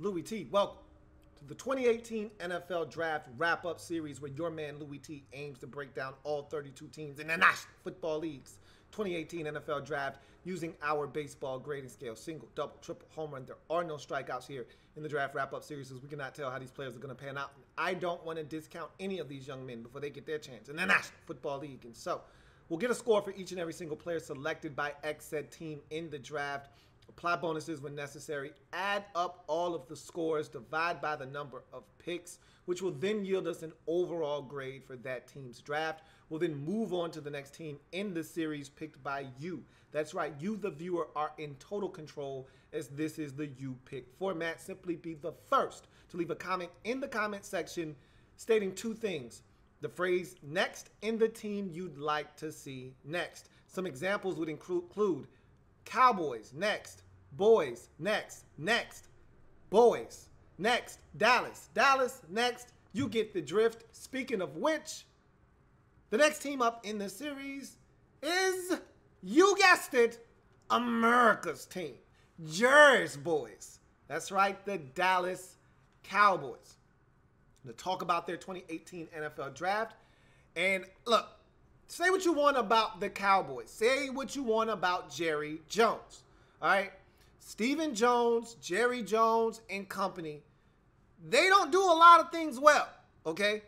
Louie Tee. Welcome to the 2018 NFL Draft Wrap-Up Series where your man Louie Tee aims to break down all 32 teams in the National Football League's 2018 NFL Draft using our baseball grading scale. Single, double, triple, home run. There are no strikeouts here in the Draft Wrap-Up Series as we cannot tell how these players are going to pan out. And I don't want to discount any of these young men before they get their chance in the National Football League. And so we'll get a score for each and every single player selected by said team in the draft. Apply bonuses when necessary, add up all of the scores, divide by the number of picks, which will then yield us an overall grade for that team's draft. We'll then move on to the next team in the series picked by you. That's right, you, the viewer, are in total control as this is the You Pick format. Simply be the first to leave a comment in the comment section stating two things. The phrase next and the team you'd like to see next. Some examples would include Cowboys, next. Boys, next. Boys, next. Dallas, next. You get the drift. Speaking of which, the next team up in the series is, you guessed it, America's team. Jersey Boys. That's right, the Dallas Cowboys. To talk about their 2018 NFL Draft. And look, say what you want about the Cowboys. Say what you want about Jerry Jones. All right? Stephen Jones, Jerry Jones, and company, they don't do a lot of things well, okay?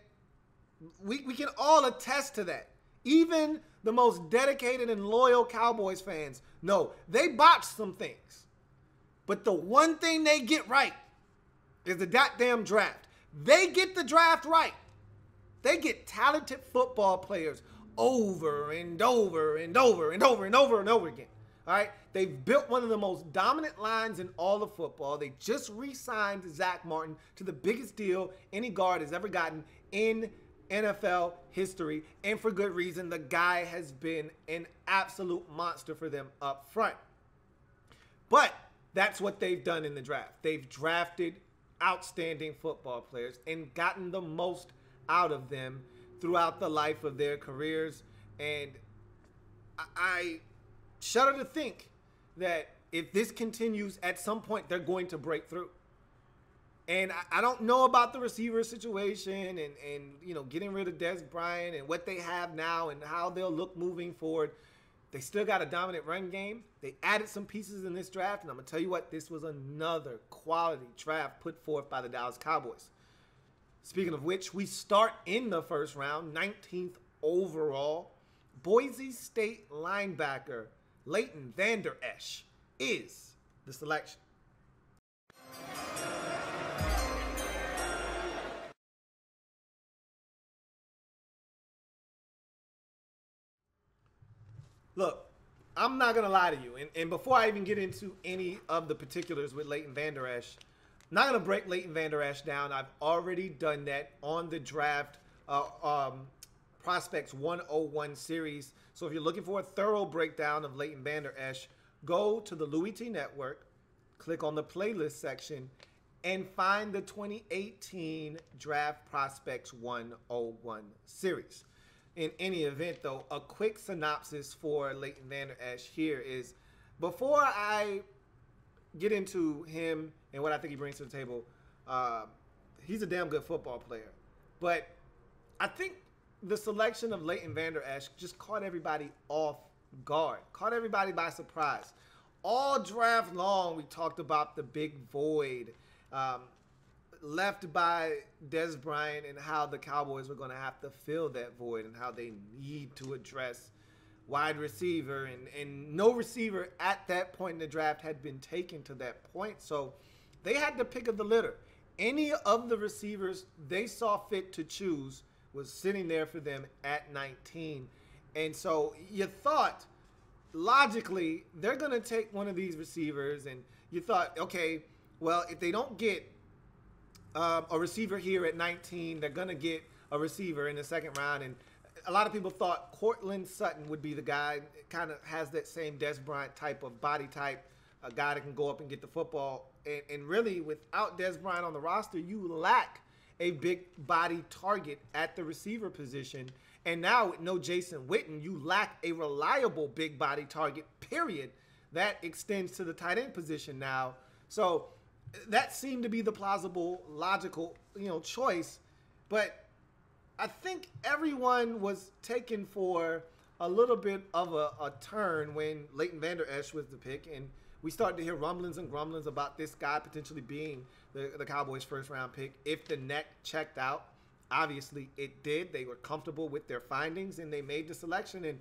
We can all attest to that. Even the most dedicated and loyal Cowboys fans know they botched some things. But the one thing they get right is the goddamn draft. They get the draft right. They get talented football players over and over and over and over and over and over again. All right? They've built one of the most dominant lines in all of football. They just re-signed Zach Martin to the biggest deal any guard has ever gotten in NFL history. And for good reason. The guy has been an absolute monster for them up front. But that's what they've done in the draft. They've drafted outstanding football players and gotten the most out of them throughout the life of their careers. And I shudder to think that if this continues, at some point they're going to break through. And I don't know about the receiver situation and you know, getting rid of Des Bryant and what they have now and how they'll look moving forward. They still got a dominant run game. They added some pieces in this draft, and I'm going to tell you what, this was another quality draft put forth by the Dallas Cowboys. Speaking of which, we start in the first round, 19th overall. Boise State linebacker Leighton Vander Esch is the selection. Look, I'm not going to lie to you. And before I even get into any of the particulars with Leighton Vander Esch, I'm not going to break Leighton Vander Esch down. I've already done that on the draft Prospects 101 series. So if you're looking for a thorough breakdown of Leighton Vander Esch, go to the Louie Tee Network, click on the playlist section, and find the 2018 Draft Prospects 101 series. In any event, though, a quick synopsis for Leighton Vander Esch here is, before I get into him and what I think he brings to the table, he's a damn good football player. But I think the selection of Leighton Vander Esch just caught everybody off guard, caught everybody by surprise. All draft long, we talked about the big void left by Des Bryant and how the Cowboys were going to have to fill that void and how they need to address wide receiver. And no receiver at that point in the draft had been taken to that point. So they had the pick of the litter. Any of the receivers they saw fit to choose was sitting there for them at 19. And so you thought, logically, they're going to take one of these receivers. And you thought, okay, well, if they don't get a receiver here at 19, they're going to get a receiver in the second round. And a lot of people thought Courtland Sutton would be the guy. Kind of has that same Des Bryant type of body type, a guy that can go up and get the football. And really, without Des Bryant on the roster, you lack a big body target at the receiver position. And now with no Jason Witten, you lack a reliable big body target, period. That extends to the tight end position now. So that seemed to be the plausible, logical, choice. But I think everyone was taken for a little bit of a turn when Leighton Vander Esch was the pick, and we started to hear rumblings and grumblings about this guy potentially being the Cowboys' first-round pick if the neck checked out. Obviously, it did. They were comfortable with their findings, and they made the selection. And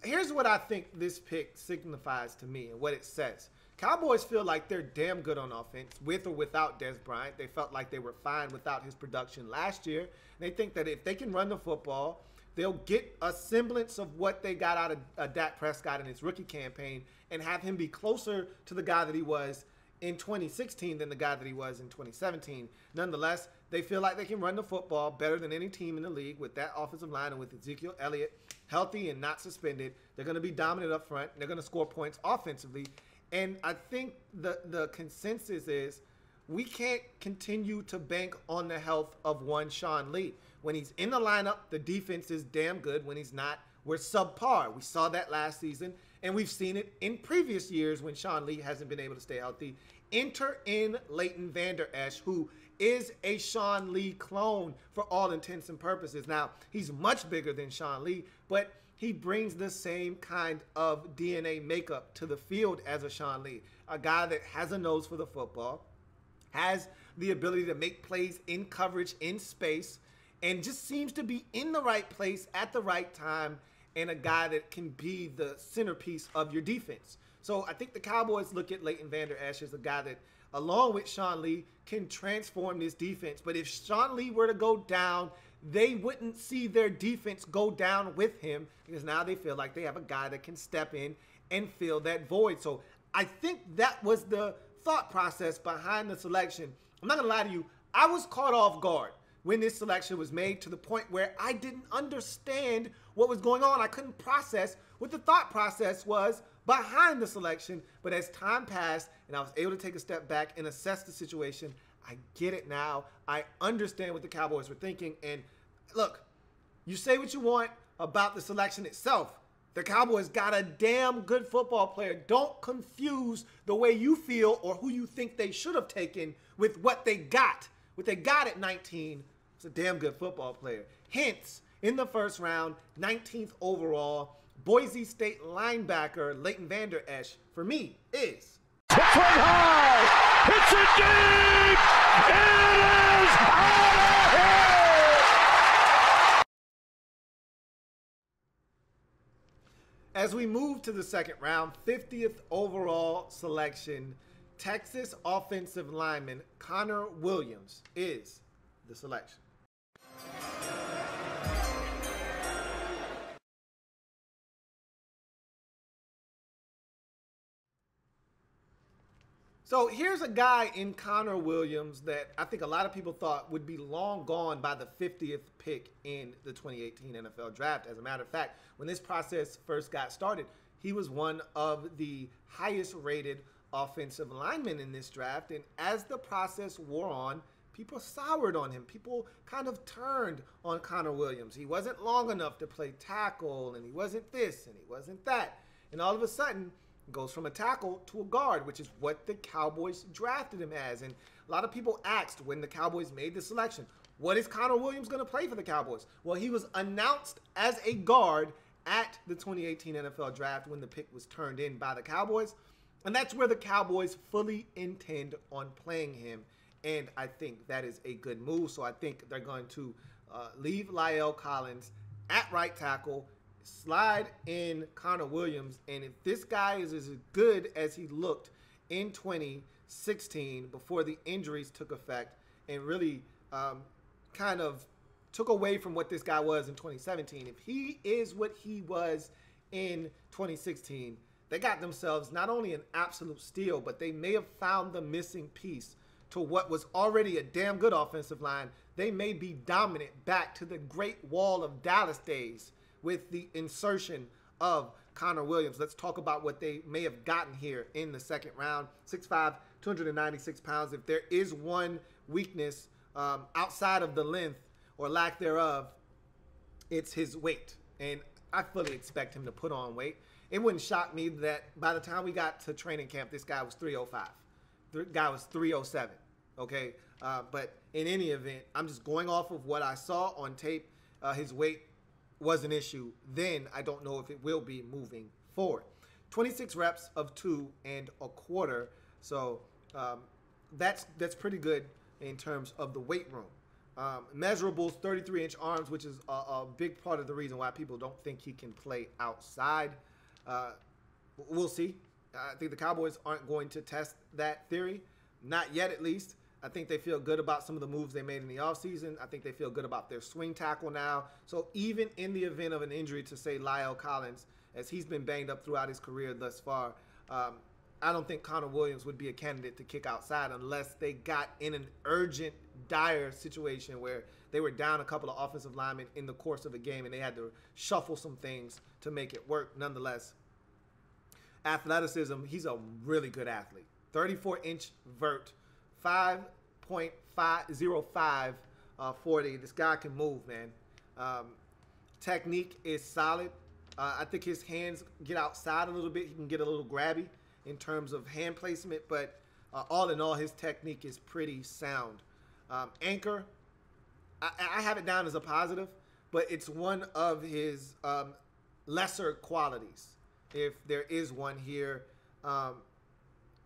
here's what I think this pick signifies to me and what it says. Cowboys feel like they're damn good on offense, with or without Dez Bryant. They felt like they were fine without his production last year. They think that if they can run the football, they'll get a semblance of what they got out of Dak Prescott in his rookie campaign and have him be closer to the guy that he was in 2016 than the guy that he was in 2017. Nonetheless, they feel like they can run the football better than any team in the league with that offensive line and with Ezekiel Elliott healthy and not suspended. They're going to be dominant up front. They're going to score points offensively. And I think the consensus is we can't continue to bank on the health of one Sean Lee. When he's in the lineup, the defense is damn good. When he's not, we're subpar. We saw that last season, and we've seen it in previous years when Sean Lee hasn't been able to stay healthy. Enter in Leighton Vander Esch, who is a Sean Lee clone for all intents and purposes. Now, he's much bigger than Sean Lee, but he brings the same kind of DNA makeup to the field as a Sean Lee, a guy that has a nose for the football, has the ability to make plays in coverage, in space, and just seems to be in the right place at the right time, and a guy that can be the centerpiece of your defense. So I think the Cowboys look at Leighton Vander Esch as a guy that, along with Sean Lee, can transform this defense. But if Sean Lee were to go down, they wouldn't see their defense go down with him because now they feel like they have a guy that can step in and fill that void. So I think that was the thought process behind the selection. I'm not going to lie to you. I was caught off guard when this selection was made to the point where I didn't understand what was going on. I couldn't process what the thought process was behind the selection. But as time passed and I was able to take a step back and assess the situation, I get it now. I understand what the Cowboys were thinking. And look, you say what you want about the selection itself. The Cowboys got a damn good football player. Don't confuse the way you feel or who you think they should have taken with what they got. What they got at 19 was a damn good football player. Hence, in the first round, 19th overall, Boise State linebacker Leighton Vander Esch, for me, is... Hits one high! Hits it deep! It is out of here! As we move to the second round, 50th overall selection, Texas offensive lineman Connor Williams is the selection. So here's a guy in Connor Williams that I think a lot of people thought would be long gone by the 50th pick in the 2018 NFL Draft. As a matter of fact, when this process first got started, he was one of the highest rated offensive linemen in this draft. And as the process wore on, people soured on him. People kind of turned on Connor Williams. He wasn't long enough to play tackle, and he wasn't this, and he wasn't that. And all of a sudden, goes from a tackle to a guard, which is what the Cowboys drafted him as. And a lot of people asked when the Cowboys made the selection, what is Connor Williams going to play for the Cowboys? Well, he was announced as a guard at the 2018 NFL Draft when the pick was turned in by the Cowboys. And that's where the Cowboys fully intend on playing him. And I think that is a good move. So I think they're going to leave La'el Collins at right tackle, slide in Connor Williams, and if this guy is as good as he looked in 2016 before the injuries took effect and really kind of took away from what this guy was in 2017, if he is what he was in 2016, they got themselves not only an absolute steal, but they may have found the missing piece to what was already a damn good offensive line. They may be dominant back to the Great Wall of Dallas days with the insertion of Connor Williams. Let's talk about what they may have gotten here in the second round. 6'5", 296 pounds. If there is one weakness outside of the length or lack thereof, it's his weight. And I fully expect him to put on weight. It wouldn't shock me that by the time we got to training camp, this guy was 305. The guy was 307. Okay, but in any event, I'm just going off of what I saw on tape. His weight was an issue then. I don't know if it will be moving forward. 26 reps of 2 1/4. So that's pretty good in terms of the weight room. Measurables, 33-inch arms, which is a big part of the reason why people don't think he can play outside. We'll see. I think the Cowboys aren't going to test that theory. Not yet, at least. I think they feel good about some of the moves they made in the offseason. I think they feel good about their swing tackle now. So even in the event of an injury to, say, Lyle Collins, as he's been banged up throughout his career thus far, I don't think Connor Williams would be a candidate to kick outside unless they got in an urgent, dire situation where they were down a couple of offensive linemen in the course of a game and they had to shuffle some things to make it work. Nonetheless, athleticism, he's a really good athlete. 34-inch vert, 5.505 40. This guy can move, man. Technique is solid. I think his hands get outside a little bit. He can get a little grabby in terms of hand placement, but all in all, his technique is pretty sound. Anchor, I have it down as a positive, but it's one of his lesser qualities. If there is one here,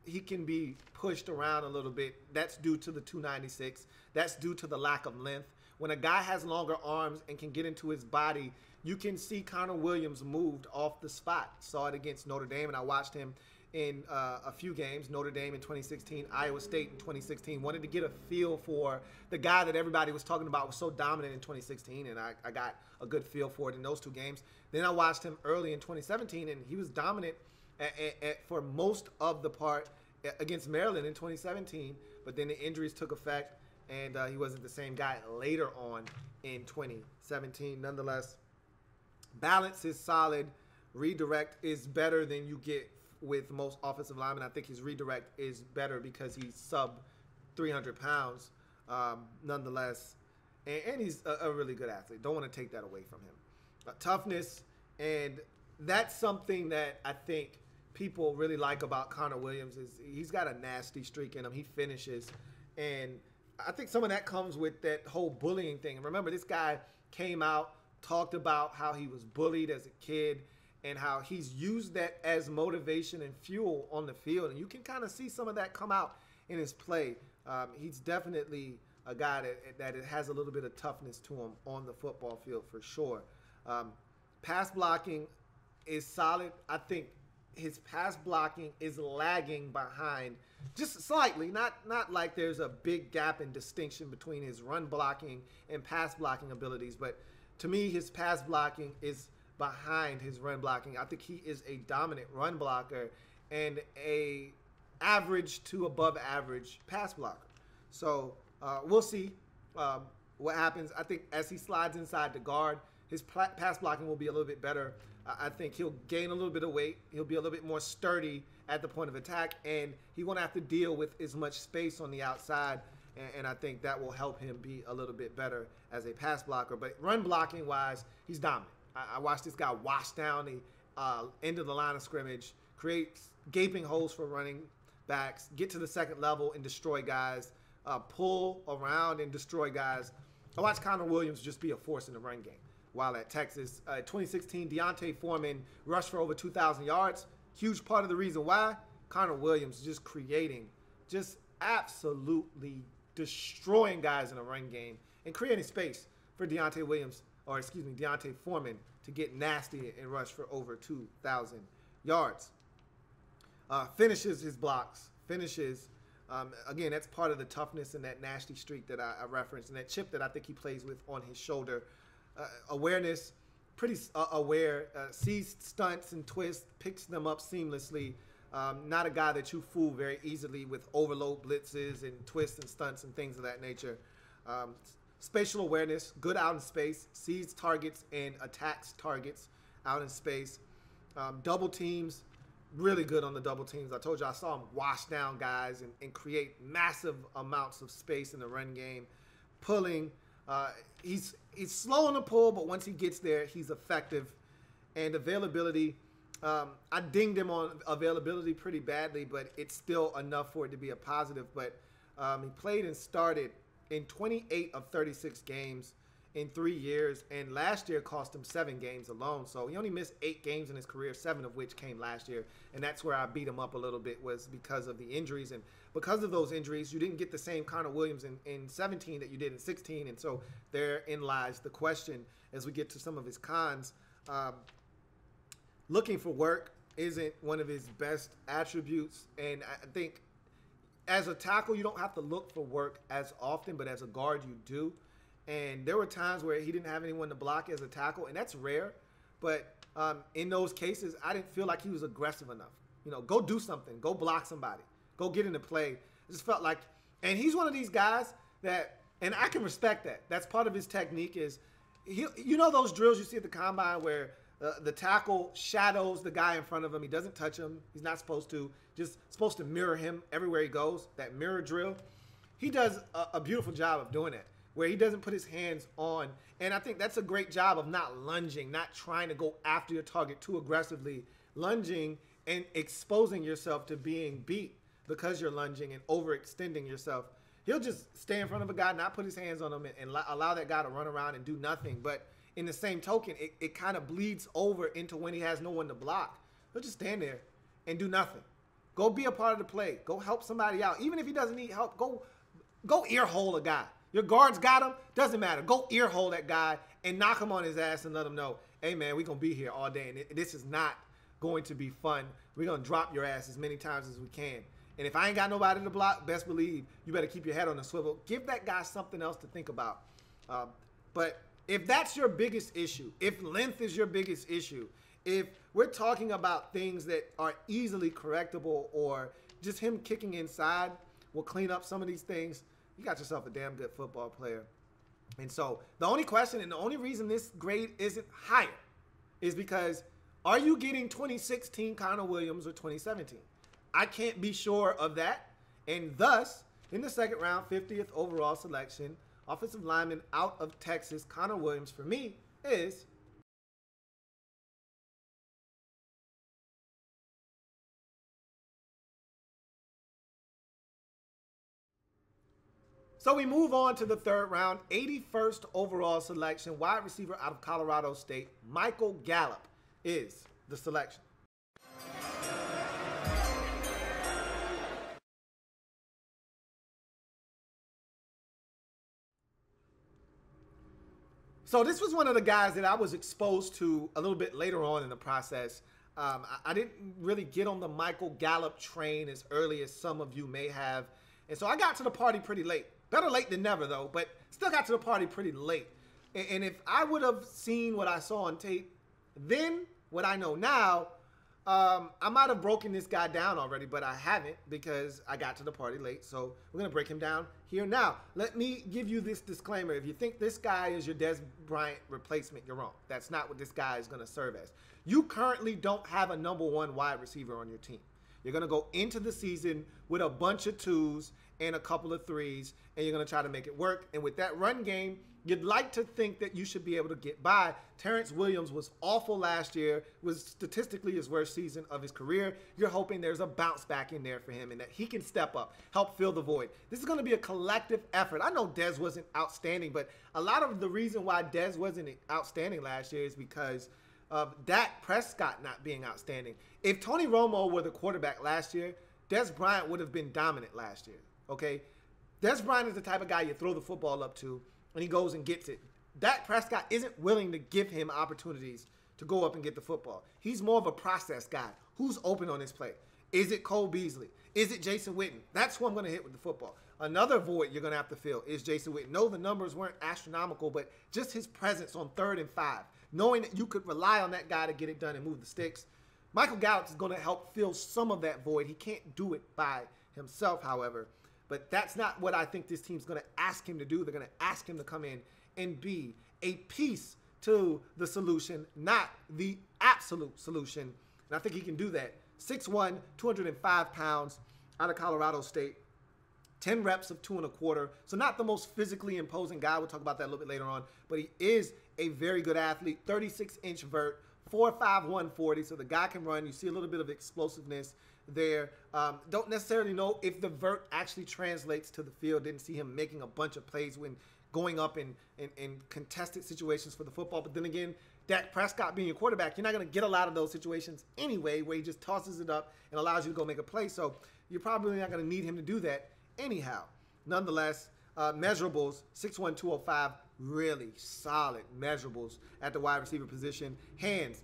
he can be pushed around a little bit. That's due to the 296. That's due to the lack of length. When a guy has longer arms and can get into his body, you can see Connor Williams moved off the spot. Saw it against Notre Dame, and I watched him in a few games. Notre Dame in 2016, Iowa State in 2016. Wanted to get a feel for the guy that everybody was talking about was so dominant in 2016, and I got a good feel for it in those 2 games. Then I watched him early in 2017, and he was dominant for most of the part against Maryland in 2017, but then the injuries took effect, and he wasn't the same guy later on in 2017. Nonetheless, balance is solid. Redirect is better than you get with most offensive linemen. I think his redirect is better because he's sub 300 pounds nonetheless, and he's a really good athlete. Don't want to take that away from him. Toughness, and that's something that I think people really like about Connor Williams is he's got a nasty streak in him. He finishes, and I think some of that comes with that whole bullying thing. And remember, this guy came out, talked about how he was bullied as a kid and how he's used that as motivation and fuel on the field. And you can kind of see some of that come out in his play. He's definitely a guy that has a little bit of toughness to him on the football field for sure. Pass blocking is solid. I think his pass blocking is lagging behind just slightly, not like there's a big gap in distinction between his run blocking and pass blocking abilities, but to me his pass blocking is behind his run blocking. I think he is a dominant run blocker and a average to above average pass blocker. So we'll see what happens. I think as he slides inside the guard, his pass blocking will be a little bit better. I think he'll gain a little bit of weight. He'll be a little bit more sturdy at the point of attack, and he won't have to deal with as much space on the outside, and I think that will help him be a little bit better as a pass blocker. But run blocking wise, he's dominant. I watched this guy wash down the end of the line of scrimmage, create gaping holes for running backs, get to the second level and destroy guys, pull around and destroy guys. I watched Connor Williams just be a force in the run game. While at Texas, 2016, Deontay Foreman rushed for over 2,000 yards. Huge part of the reason why Connor Williams just creating, just absolutely destroying guys in a run game and creating space for Deontay Foreman to get nasty and rush for over 2,000 yards. Finishes his blocks, again, that's part of the toughness and that nasty streak that I referenced and that chip that I think he plays with on his shoulder. Awareness, pretty aware, sees stunts and twists, picks them up seamlessly. Not a guy that you fool very easily with overload blitzes and twists and stunts and things of that nature. Spatial awareness, good out in space, sees targets and attacks targets out in space. Double teams, really good on the double teams. I told you I saw him wash down guys and create massive amounts of space in the run game. Pulling, he's slow on the pull, but once he gets there, he's effective. And availability, I dinged him on availability pretty badly, but it's still enough for it to be a positive. But he played and started in 28 of 36 games in 3 years, and last year cost him 7 games alone. So he only missed 8 games in his career, 7 of which came last year, and that's where I beat him up a little bit, was because of the injuries. And because of those injuries, you didn't get the same Connor Williams in 17 that you did in 16, and so therein lies the question as we get to some of his cons. Looking for work isn't one of his best attributes, and I think as a tackle, you don't have to look for work as often, but as a guard, you do. And there were times where he didn't have anyone to block as a tackle, and that's rare. But in those cases, I didn't feel like he was aggressive enough. You know, go do something. Go block somebody. Go get into play. It just felt like, and he's one of these guys that, and I can respect that. That's part of his technique is, you know those drills you see at the combine where the tackle shadows the guy in front of him. He doesn't touch him. He's not supposed to. Just supposed to mirror him everywhere he goes, that mirror drill. He does a beautiful job of doing that, where he doesn't put his hands on. And I think that's a great job of not lunging, not trying to go after your target too aggressively, lunging and exposing yourself to being beat because you're lunging and overextending yourself. He'll just stay in front of a guy, not put his hands on him, and allow that guy to run around and do nothing. But in the same token, it kind of bleeds over into when he has no one to block. He'll just stand there and do nothing. Go be a part of the play. Go help somebody out. Even if he doesn't need help, go ear hole a guy. Your guards got him. Doesn't matter. Go ear hole that guy and knock him on his ass and let him know, hey, man, we're going to be here all day. And this is not going to be fun. We're going to drop your ass as many times as we can. And if I ain't got nobody to block, best believe you better keep your head on the swivel. Give that guy something else to think about. But if that's your biggest issue, if length is your biggest issue, if we're talking about things that are easily correctable or just him kicking inside will clean up some of these things, you got yourself a damn good football player. And so the only question and the only reason this grade isn't higher is because are you getting 2016 Connor Williams or 2017? I can't be sure of that. And thus, in the second round, 50th overall selection, offensive lineman out of Texas, Connor Williams, for me, is so we move on to the third round, 81st overall selection, wide receiver out of Colorado State, Michael Gallup is the selection. So this was one of the guys that I was exposed to a little bit later on in the process. I didn't really get on the Michael Gallup train as early as some of you may have. And so I got to the party pretty late. Better late than never, though, but still got to the party pretty late. And if I would have seen what I saw on tape then, what I know now, I might have broken this guy down already, but I haven't because I got to the party late. So we're going to break him down here now. Let me give you this disclaimer. If you think this guy is your Dez Bryant replacement, you're wrong. That's not what this guy is going to serve as. You currently don't have a #1 wide receiver on your team. You're going to go into the season with a bunch of 2s and a couple of 3s, and you're going to try to make it work. And with that run game, you'd like to think that you should be able to get by. Terrence Williams was awful last year, was statistically his worst season of his career. You're hoping there's a bounce back in there for him and that he can step up, help fill the void. This is going to be a collective effort. I know Dez wasn't outstanding, but a lot of the reason why Dez wasn't outstanding last year is because of Dak Prescott not being outstanding. If Tony Romo were the quarterback last year, Dez Bryant would have been dominant last year, okay? Dez Bryant is the type of guy you throw the football up to, and he goes and gets it. Dak Prescott isn't willing to give him opportunities to go up and get the football. He's more of a process guy. Who's open on this play? Is it Cole Beasley? Is it Jason Witten? That's who I'm going to hit with the football. Another void you're going to have to fill is Jason Witten. No, the numbers weren't astronomical, but just his presence on 3rd and 5, knowing that you could rely on that guy to get it done and move the sticks. Michael Gallup is going to help fill some of that void. He can't do it by himself, however. But that's not what I think this team's going to ask him to do. They're going to ask him to come in and be a piece to the solution, not the absolute solution. And I think he can do that. 6'1", 205 pounds, out of Colorado State. 10 reps of 2 1/4. So not the most physically imposing guy. We'll talk about that a little bit later on. But he is a very good athlete. 36-inch vert, 4.5, 140, so the guy can run. You see a little bit of explosiveness there. Don't necessarily know if the vert actually translates to the field. Didn't see him making a bunch of plays when going up in contested situations for the football. But then again, Dak Prescott being your quarterback, you're not going to get a lot of those situations anyway where he just tosses it up and allows you to go make a play. So you're probably not going to need him to do that anyhow. Nonetheless, measurables, 6'1", 205, really solid measurables at the wide receiver position. Hands,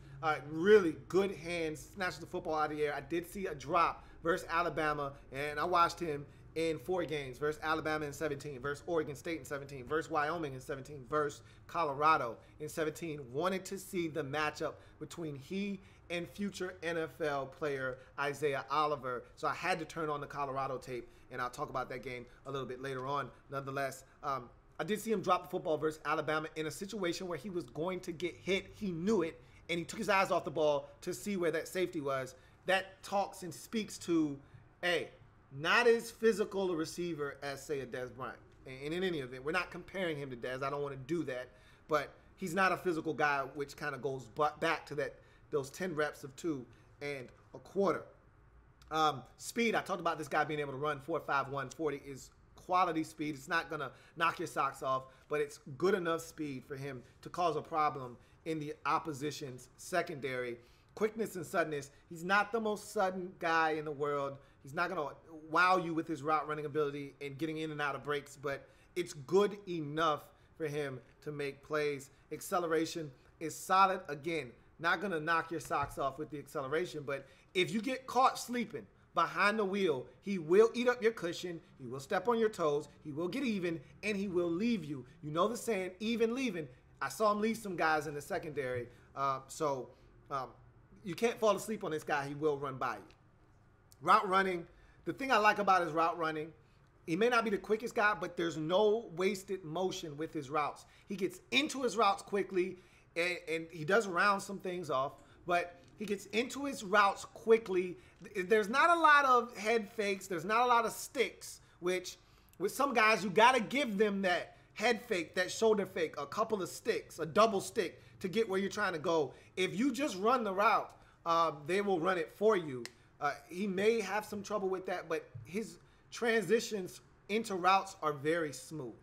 really good hands, snatches the football out of the air. I did see a drop versus Alabama, and I watched him in 4 games, versus Alabama in 17, versus Oregon State in 17, versus Wyoming in 17, versus Colorado in 17. Wanted to see the matchup between he and future NFL player Isaiah Oliver. So I had to turn on the Colorado tape, and I'll talk about that game a little bit later on. Nonetheless, I did see him drop the football versus Alabama in a situation where he was going to get hit. He knew it, and he took his eyes off the ball to see where that safety was. That talks and speaks to, hey, not as physical a receiver as, say, a Dez Bryant. And in any event, we're not comparing him to Dez. I don't want to do that. But he's not a physical guy, which kind of goes back to those 10 reps of 2 1/4. Speed, I talked about this guy being able to run 4.5, 140 is quality speed. It's not going to knock your socks off, but it's good enough speed for him to cause a problem in the opposition's secondary. Quickness and suddenness, he's not the most sudden guy in the world. He's not going to wow you with his route running ability and getting in and out of breaks, but it's good enough for him to make plays. Acceleration is solid. Again, not going to knock your socks off with the acceleration, but if you get caught sleeping behind the wheel, he will eat up your cushion, he will step on your toes, he will get even, and he will leave you. You know the saying, even leaving. I saw him leave some guys in the secondary, so you can't fall asleep on this guy. He will run by you. Route running, the thing I like about his route running, he may not be the quickest guy, but there's no wasted motion with his routes. He gets into his routes quickly, and he does round some things off, but he gets into his routes quickly. There's not a lot of head fakes. There's not a lot of sticks, which with some guys, you got to give them that head fake, that shoulder fake, a couple of sticks, a double stick to get where you're trying to go. If you just run the route, they will run it for you. He may have some trouble with that, but his transitions into routes are very smooth.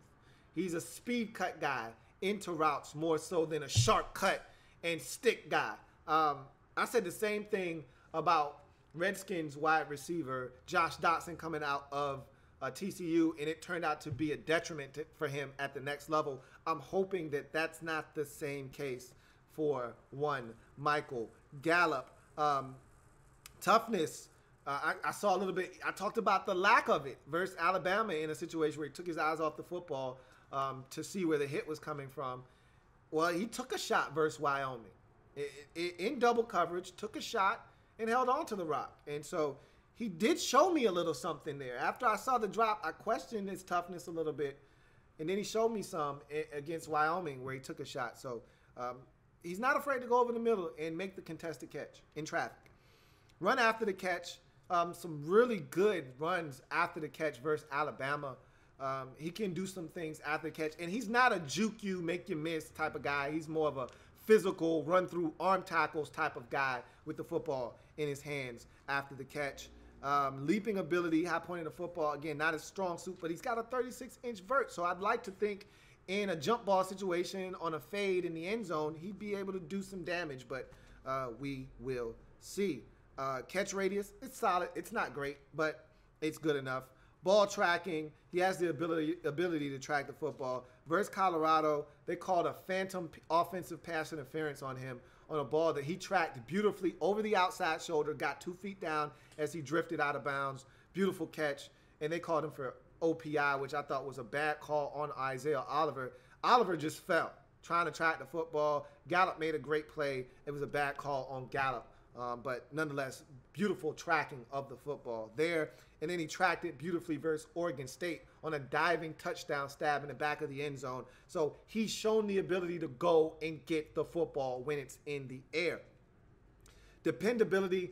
He's a speed cut guy into routes more so than a sharp cut and stick guy. I said the same thing about Redskins wide receiver Josh Dotson coming out of TCU, and it turned out to be a detriment for him at the next level. I'm hoping that that's not the same case for one Michael Gallup. Toughness, I saw a little bit. I talked about the lack of it versus Alabama in a situation where he took his eyes off the football to see where the hit was coming from. Well, he took a shot versus Wyoming. In double coverage, took a shot and held on to the rock. And so he did show me a little something there. After I saw the drop, I questioned his toughness a little bit. And then he showed me some against Wyoming where he took a shot. So he's not afraid to go over the middle and make the contested catch in traffic. Run after the catch, some really good runs after the catch versus Alabama. He can do some things after the catch. And he's not a juke you, make you miss type of guy. He's more of a physical, run through arm tackles type of guy with the football in his hands after the catch. Leaping ability, high point of the football, again, not his strong suit, but he's got a 36-inch vert. So I'd like to think in a jump ball situation on a fade in the end zone, he'd be able to do some damage, but we will see. Catch radius, it's solid. It's not great, but it's good enough. Ball tracking, he has the ability to track the football. Versus Colorado, they called a phantom offensive pass interference on him on a ball that he tracked beautifully over the outside shoulder, got 2 feet down as he drifted out of bounds. Beautiful catch, and they called him for OPI, which I thought was a bad call on Isaiah Oliver. Oliver just fell trying to track the football. Gallup made a great play. It was a bad call on Gallup. But nonetheless, beautiful tracking of the football there. And then he tracked it beautifully versus Oregon State on a diving touchdown stab in the back of the end zone. So he's shown the ability to go and get the football when it's in the air. Dependability,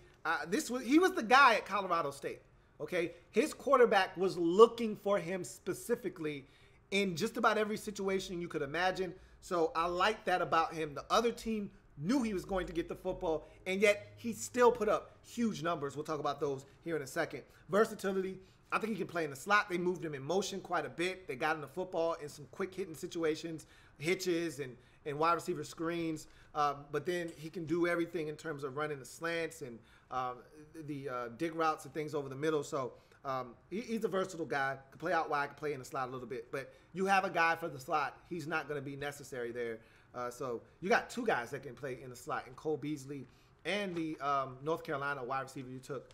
he was the guy at Colorado State, okay? His quarterback was looking for him specifically in just about every situation you could imagine. So I like that about him. The other team knew he was going to get the football, and yet he still put up huge numbers. We'll talk about those here in a second. Versatility, I think he can play in the slot. They moved him in motion quite a bit. They got him the football in some quick hitting situations, hitches and wide receiver screens. But then he can do everything in terms of running the slants and the dig routes and things over the middle. So he's a versatile guy. Can play out wide, can play in the slot a little bit. But you have a guy for the slot. He's not going to be necessary there. So you got two guys that can play in the slot, and Cole Beasley and the North Carolina wide receiver you took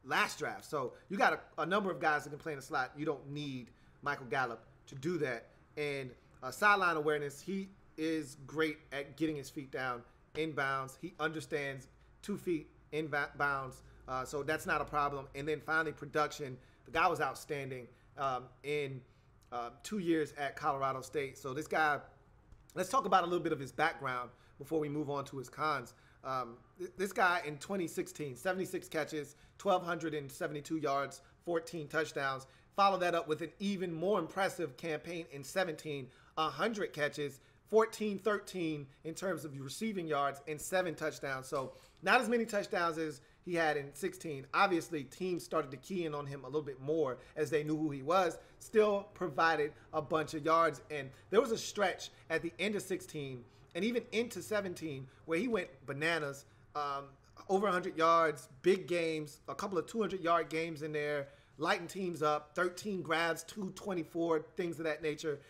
last draft. So you got a number of guys that can play in the slot. You don't need Michael Gallup to do that. And sideline awareness, he is great at getting his feet down in bounds. He understands 2 feet in bounds, so that's not a problem. And then finally, production. The guy was outstanding in 2 years at Colorado State. So this guy, let's talk about a little bit of his background before we move on to his cons. This guy in 2016, 76 catches, 1,272 yards, 14 touchdowns. Follow that up with an even more impressive campaign in 17, 100 catches, 14-13 in terms of receiving yards, and 7 touchdowns. So not as many touchdowns as he had in 16. Obviously, teams started to key in on him a little bit more as they knew who he was. Still provided a bunch of yards. And there was a stretch at the end of 16 and even into 17 where he went bananas, over 100 yards, big games, a couple of 200-yard games in there, lighting teams up, 13 grabs, 224, things of that nature.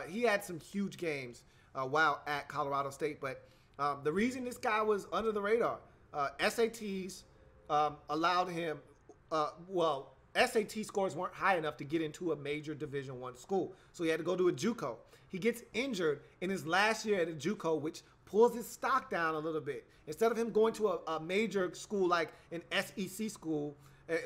He had some huge games while at Colorado State. But the reason this guy was under the radar, SATs allowed him, SAT scores weren't high enough to get into a major Division I school. So he had to go to a JUCO. He gets injured in his last year at a JUCO, which pulls his stock down a little bit. Instead of him going to a major school like an SEC school,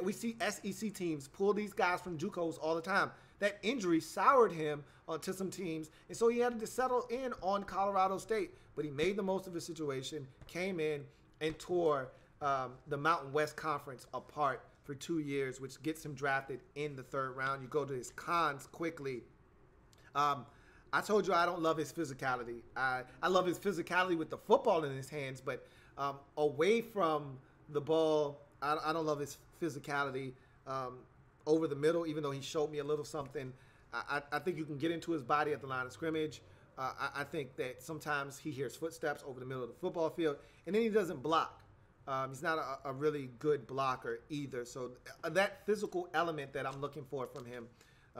we see SEC teams pull these guys from JUCOs all the time. That injury soured him to some teams, and so he had to settle in on Colorado State. But he made the most of the situation, came in, and tore the Mountain West Conference apart for 2 years, which gets him drafted in the 3rd round. You go to his cons quickly. I told you I don't love his physicality. I love his physicality with the football in his hands, but away from the ball, I don't love his physicality over the middle, even though he showed me a little something. I think you can get into his body at the line of scrimmage. I think that sometimes he hears footsteps over the middle of the football field, and then he doesn't block. He's not a really good blocker either. So that physical element that I'm looking for from him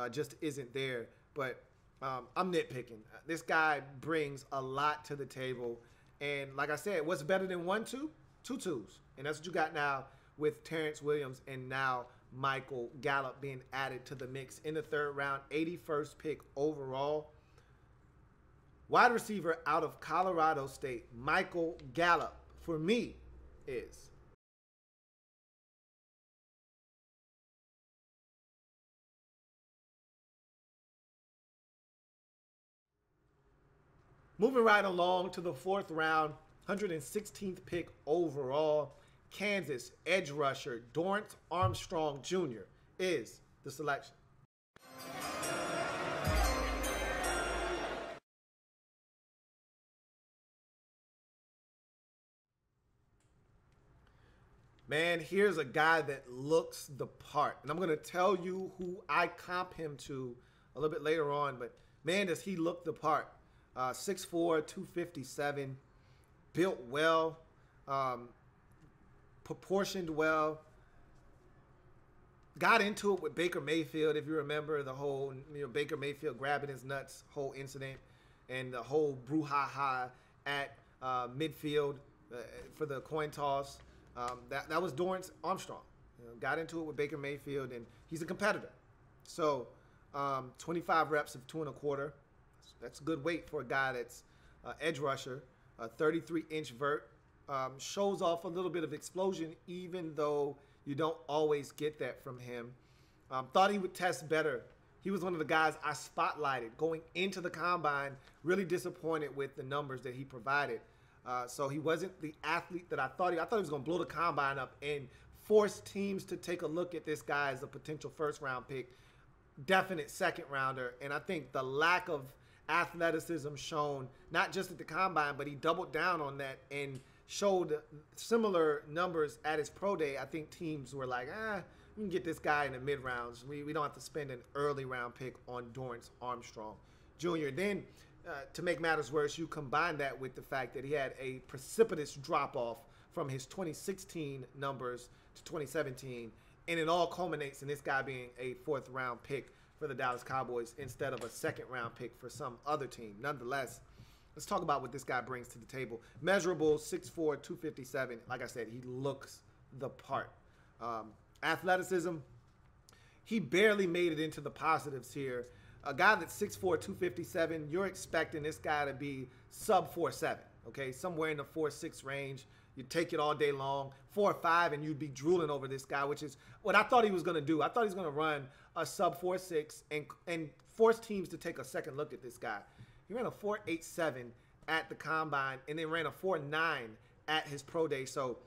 just isn't there. But I'm nitpicking. This guy brings a lot to the table. And like I said, what's better than 1-2? 2 twos. And that's what you got now with Terrence Williams and now Michael Gallup being added to the mix in the 3rd round, 81st pick overall. Wide receiver out of Colorado State, Michael Gallup, for me, is moving right along to the 4th round, 116th pick overall. Kansas edge rusher Dorrance Armstrong Jr. is the selection. Man, here's a guy that looks the part. And I'm going to tell you who I comp him to a little bit later on. But, man, does he look the part. 6'4", 257, built well, proportioned well. Got into it with Baker Mayfield, if you remember the whole, Baker Mayfield grabbing his nuts whole incident and the whole brouhaha at midfield for the coin toss. That was Dorrance Armstrong. Got into it with Baker Mayfield, and he's a competitor. So 25 reps of 2.25. That's good weight for a guy that's edge rusher. 33-inch vert. Shows off a little bit of explosion, even though you don't always get that from him. Thought he would test better. He was one of the guys I spotlighted going into the combine. Really disappointed with the numbers that he provided. So he wasn't the athlete that I thought he was going to blow the combine up and force teams to take a look at this guy as a potential 1st-round pick, definite 2nd rounder. And I think the lack of athleticism shown, not just at the combine, but he doubled down on that and showed similar numbers at his pro day. I think teams were like, we can get this guy in the mid rounds. We don't have to spend an early round pick on Dorrance Armstrong Jr. Then, to make matters worse, you combine that with the fact that he had a precipitous drop off from his 2016 numbers to 2017, and it all culminates in this guy being a 4th round pick for the Dallas Cowboys instead of a 2nd round pick for some other team. Nonetheless, let's talk about what this guy brings to the table. Measurable, 6'4", 257. Like I said, he looks the part. Athleticism, he barely made it into the positives here. A guy that's 6'4", 257, you're expecting this guy to be sub 4'7", okay? Somewhere in the 4'6" range. You take it all day long. 4'5", and you'd be drooling over this guy, which is what I thought he was going to do. I thought he was going to run a sub 4'6" and force teams to take a second look at this guy. He ran a 4.87 at the combine and then ran a 4.9 at his pro day. So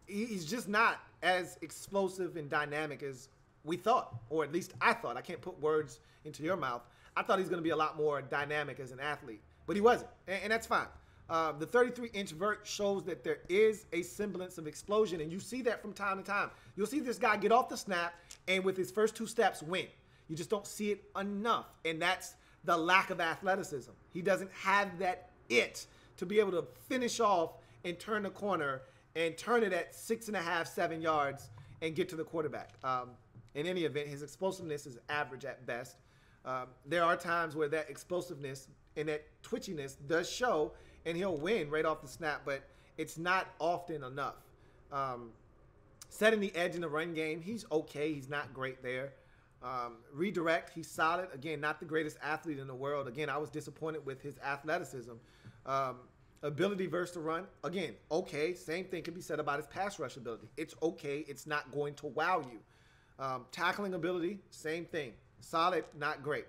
he's just not as explosive and dynamic as we thought, or at least I thought. I can't put words into your mouth. I thought he's going to be a lot more dynamic as an athlete, but he wasn't, and that's fine. The 33-inch vert shows that there is a semblance of explosion, and you see that from time to time. You'll see this guy get off the snap and with his first 2 steps win. You just don't see it enough, and that's the lack of athleticism. He doesn't have that it to be able to finish off and turn the corner and turn it at 6.5, 7 yards and get to the quarterback. In any event, his explosiveness is average at best. There are times where that explosiveness and that twitchiness does show, and he'll win right off the snap, but it's not often enough. Setting the edge in the run game, he's okay. He's not great there. Redirect, he's solid. Again, not the greatest athlete in the world. Again, I was disappointed with his athleticism. Ability versus the run, again, okay. Same thing can be said about his pass rush ability. It's okay. It's not going to wow you. Tackling ability, same thing. Solid, not great.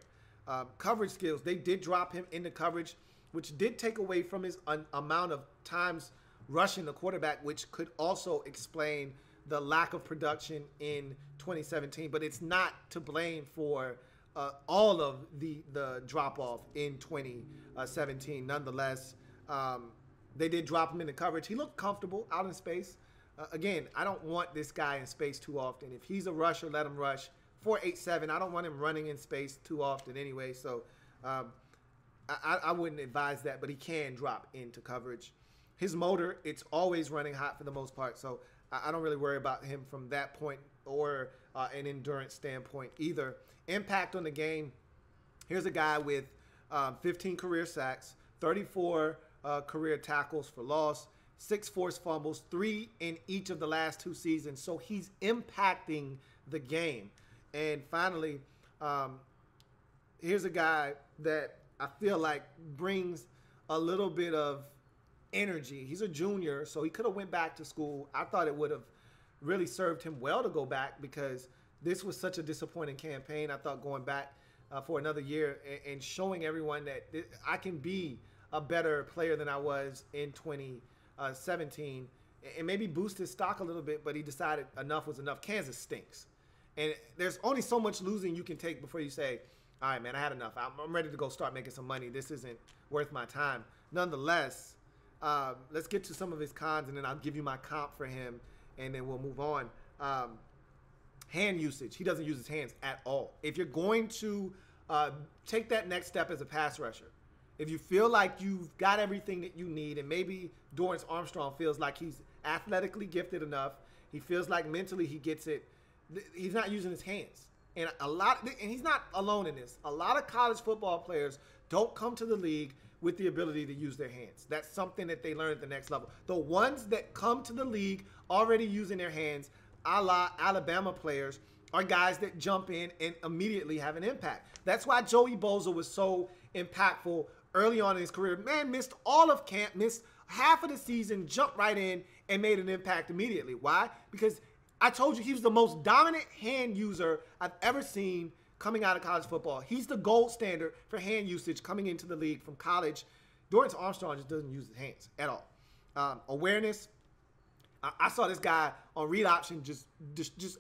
Coverage skills, they did drop him into coverage, which did take away from his amount of times rushing the quarterback, which could also explain the lack of production in 2017. But it's not to blame for all of the drop-off in 2017. Nonetheless, they did drop him into coverage. He looked comfortable out in space. Again, I don't want this guy in space too often. If he's a rusher, let him rush. 4.87, I don't want him running in space too often anyway. So I wouldn't advise that, but he can drop into coverage. His motor, it's always running hot for the most part. So I don't really worry about him from that point or an endurance standpoint either. Impact on the game, here's a guy with 15 career sacks, 34 career tackles for loss, 6 forced fumbles, 3 in each of the last 2 seasons. So he's impacting the game. And finally, here's a guy that I feel like brings a little bit of energy. He's a junior, so he could have went back to school. I thought it would have really served him well to go back because this was such a disappointing campaign. I thought going back for another year and showing everyone that I can be a better player than I was in 2017 and maybe boost his stock a little bit, but he decided enough was enough. Kansas stinks. And there's only so much losing you can take before you say, all right, man, I had enough. I'm ready to go start making some money. This isn't worth my time. Nonetheless, let's get to some of his cons, and then I'll give you my comp for him, and then we'll move on. Hand usage. He doesn't use his hands at all. If you're going to take that next step as a pass rusher, if you feel like you've got everything that you need, and maybe Dorrance Armstrong feels like he's athletically gifted enough, he feels like mentally he gets it, he's not using his hands. And he's not alone in this. A lot of college football players don't come to the league with the ability to use their hands. That's something that they learn at the next level. The ones that come to the league already using their hands, a la Alabama players, are guys that jump in and immediately have an impact. That's why Joey Bosa was so impactful early on in his career. Man, missed all of camp, missed half of the season, jumped right in and made an impact immediately. Why? Because I told you he was the most dominant hand user I've ever seen coming out of college football. He's the gold standard for hand usage coming into the league from college. Dorrance Armstrong just doesn't use his hands at all. Awareness. I saw this guy on read option just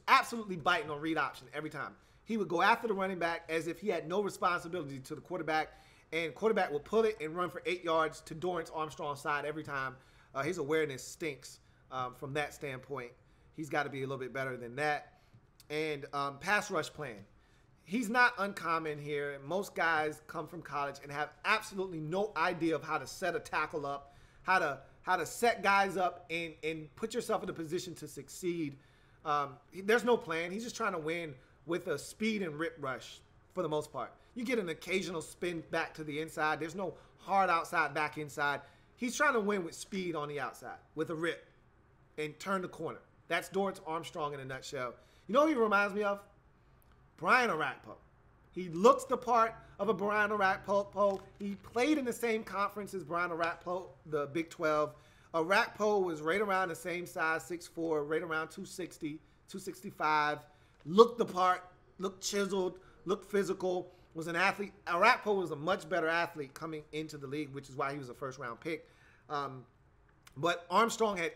absolutely biting on read option every time. He would go after the running back as if he had no responsibility to the quarterback, and quarterback will pull it and run for 8 yards to Dorrance Armstrong's side every time. His awareness stinks from that standpoint. He's got to be a little bit better than that. And pass rush plan. He's not uncommon here. Most guys come from college and have absolutely no idea of how to set a tackle up, how to set guys up and put yourself in a position to succeed. There's no plan. He's just trying to win with a speed and rip rush for the most part. You get an occasional spin back to the inside. There's no hard outside, back inside. He's trying to win with speed on the outside, with a rip and turn the corner. That's Dorrance Armstrong in a nutshell. You know who he reminds me of? Brian Orakpo. He looks the part of a Brian Orakpo. He played in the same conference as Brian Orakpo, the Big 12. Orakpo was right around the same size, 6'4", right around 260, 265. Looked the part, looked chiseled, looked physical, was an athlete. Orakpo was a much better athlete coming into the league, which is why he was a first-round pick. But Armstrong had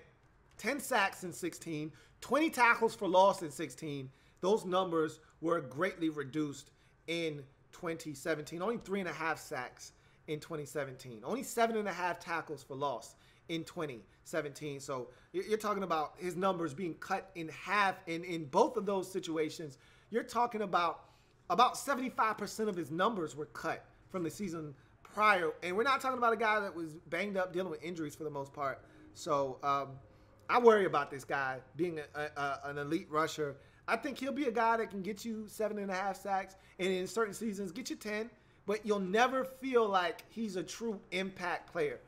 10 sacks in 16, 20 tackles for loss in 16. Those numbers were greatly reduced in 2017. Only 3.5 sacks in 2017. Only 7.5 tackles for loss in 2017. So you're talking about his numbers being cut in half in both of those situations. You're talking about 75% of his numbers were cut from the season prior. And we're not talking about a guy that was banged up, dealing with injuries for the most part. So I worry about this guy being an elite rusher. I think he'll be a guy that can get you 7.5 sacks, and in certain seasons get you 10, but you'll never feel like he's a true impact player.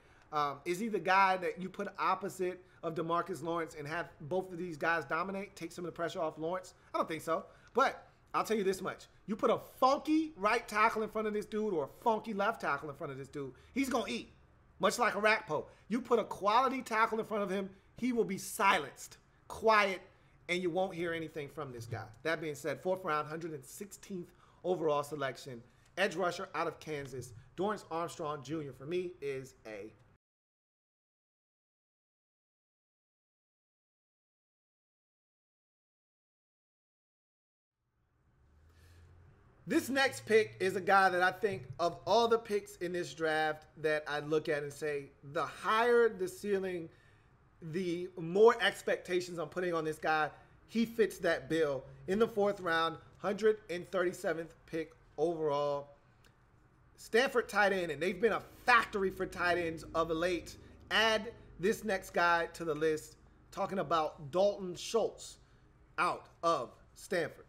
Is he the guy that you put opposite of DeMarcus Lawrence and have both of these guys dominate, take some of the pressure off Lawrence? I don't think so. But I'll tell you this much. You put a funky right tackle in front of this dude or a funky left tackle in front of this dude, he's going to eat, much like Orakpo. You put a quality tackle in front of him, he will be silenced, quiet, and you won't hear anything from this guy. That being said, 4th round, 116th overall selection, edge rusher out of Kansas, Dorrance Armstrong Jr. for me is A. This next pick is a guy that I think of all the picks in this draft that I look at and say, the higher the ceiling, the more expectations I'm putting on this guy. He fits that bill. In the 4th round, 137th pick overall. Stanford tight end, and they've been a factory for tight ends of late. Add this next guy to the list, talking about Dalton Schultz out of Stanford.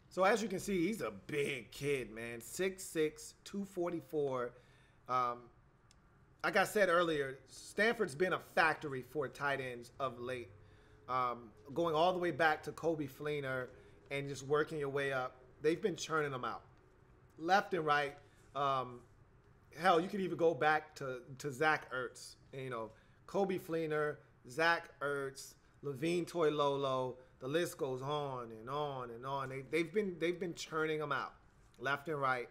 So as you can see, he's a big kid, man. 6'6", 244. Like I said earlier, Stanford's been a factory for tight ends of late. Going all the way back to Kobe Fleener and just working your way up. They've been churning them out. Left and right. Hell, you could even go back to Zach Ertz. And, you know, Kobe Fleener, Zach Ertz, Levine Toilolo. The list goes on and on and on. They've been churning them out, left and right.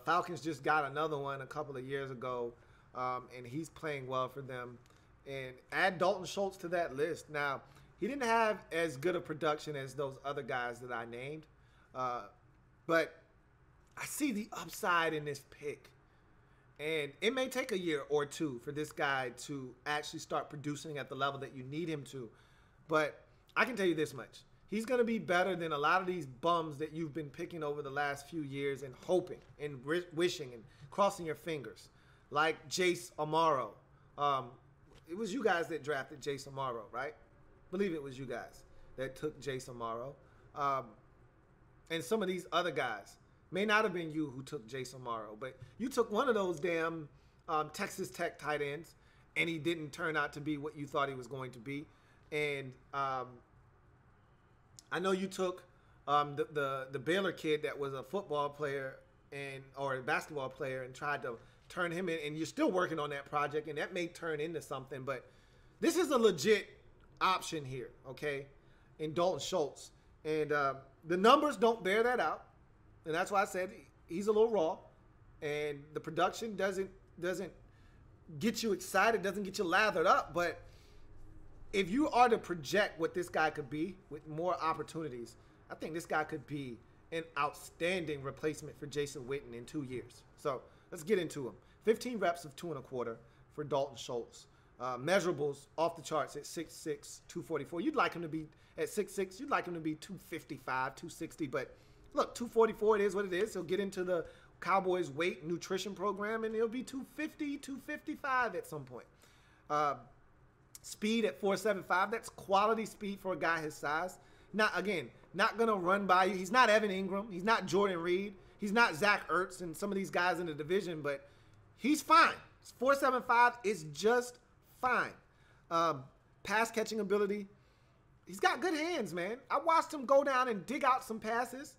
Falcons just got another one a couple of years ago, and he's playing well for them. And add Dalton Schultz to that list. Now, he didn't have as good a production as those other guys that I named, but I see the upside in this pick. And it may take a year or two for this guy to actually start producing at the level that you need him to. But I can tell you this much. He's going to be better than a lot of these bums that you've been picking over the last few years and hoping and wishing and crossing your fingers. Like Jace Amaro. It was you guys that drafted Jace Amaro, right? I believe it was you guys that took Jace Amaro. And some of these other guys. May not have been you who took Jace Amaro, but you took one of those damn Texas Tech tight ends, and he didn't turn out to be what you thought he was going to be. And I know you took the Baylor kid that was a football player or a basketball player and tried to turn him in, and you're still working on that project, and that may turn into something. But this is a legit option here, okay, in Dalton Schultz. And the numbers don't bear that out, and that's why I said he's a little raw, and the production doesn't get you excited, doesn't get you lathered up, but if you are to project what this guy could be with more opportunities, I think this guy could be an outstanding replacement for Jason Witten in 2 years. So let's get into him. 15 reps of 2 1/4 for Dalton Schultz. Measurables off the charts at 6'6", 244. You'd like him to be at 6'6". You'd like him to be 255, 260. But look, 244, it is what it is. He'll get into the Cowboys weight nutrition program, and he'll be 250, 255 at some point. Speed at 4.75. That's quality speed for a guy his size. Not going to run by you. He's not Evan Ingram. He's not Jordan Reed. He's not Zach Ertz and some of these guys in the division, but he's fine. 4.75 is just fine. Pass catching ability. He's got good hands, man. I watched him go down and dig out some passes.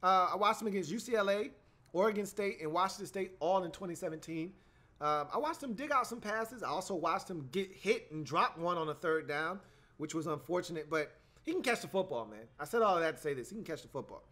I watched him against UCLA, Oregon State, and Washington State all in 2017. I watched him dig out some passes. I also watched him get hit and drop one on a 3rd down, which was unfortunate, but he can catch the football, man. I said all of that to say this. He can catch the football.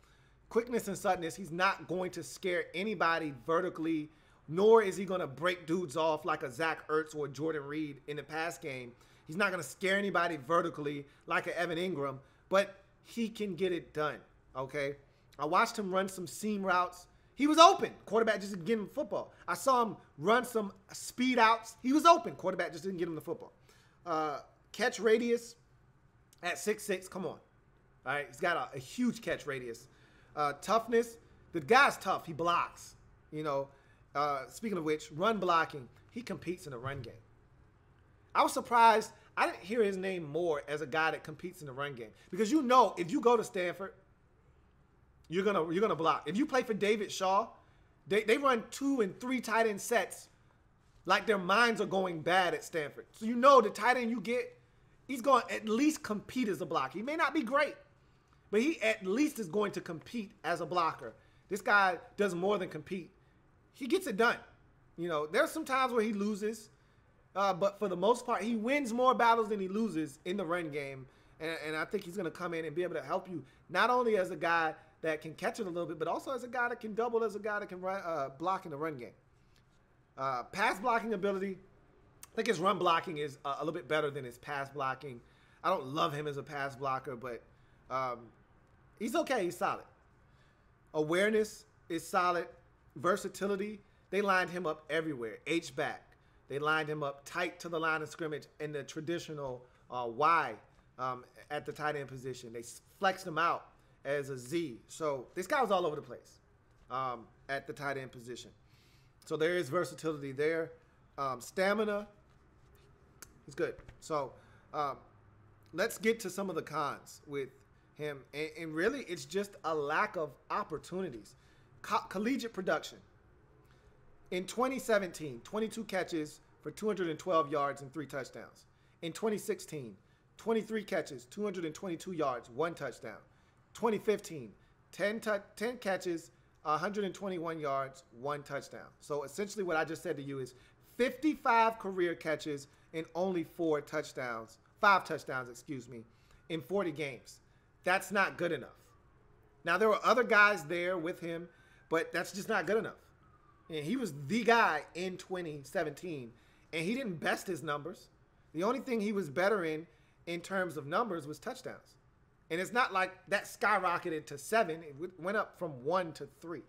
Quickness and suddenness, he's not going to scare anybody vertically, nor is he going to break dudes off like a Zach Ertz or Jordan Reed in the pass game. He's not going to scare anybody vertically like an Evan Ingram, but he can get it done, okay? I watched him run some seam routes. He was open. Quarterback just didn't get him the football. I saw him run some speed outs. He was open. Quarterback just didn't get him the football. Catch radius at 6'6". Come on. All right. He's got a huge catch radius. Toughness. The guy's tough. He blocks. You know, speaking of which, run blocking. He competes in the run game. I was surprised. I didn't hear his name more as a guy that competes in the run game. Because you know, if you go to Stanford, you're gonna block. If you play for David Shaw, they run 2 and 3 tight end sets like their minds are going bad at Stanford. So you know the tight end you get, he's going to at least compete as a blocker. He may not be great, but he at least is going to compete as a blocker. This guy does more than compete. He gets it done. You know, there's some times where he loses, but for the most part, he wins more battles than he loses in the run game. And I think he's going to come in and be able to help you, not only as a guy that can catch it a little bit, but also as a guy that can double, as a guy that can block in the run game. Pass blocking ability, I think his run blocking is a little bit better than his pass blocking. I don't love him as a pass blocker, but he's okay. He's solid. Awareness is solid. Versatility, they lined him up everywhere. H-back. They lined him up tight to the line of scrimmage in the traditional Y at the tight end position. They flexed him out as a Z. So this guy was all over the place at the tight end position. So there is versatility there. Stamina, he's good. So let's get to some of the cons with him. And really, it's just a lack of opportunities. Collegiate production. In 2017, 22 catches for 212 yards and 3 touchdowns. In 2016, 23 catches, 222 yards, 1 touchdown. 2015, 10 catches, 121 yards, 1 touchdown. So essentially what I just said to you is 55 career catches and only 5 touchdowns, in 40 games. That's not good enough. Now, there were other guys there with him, but that's just not good enough. And he was the guy in 2017, and he didn't best his numbers. The only thing he was better in terms of numbers was touchdowns. And it's not like that skyrocketed to 7. It went up from 1 to 3.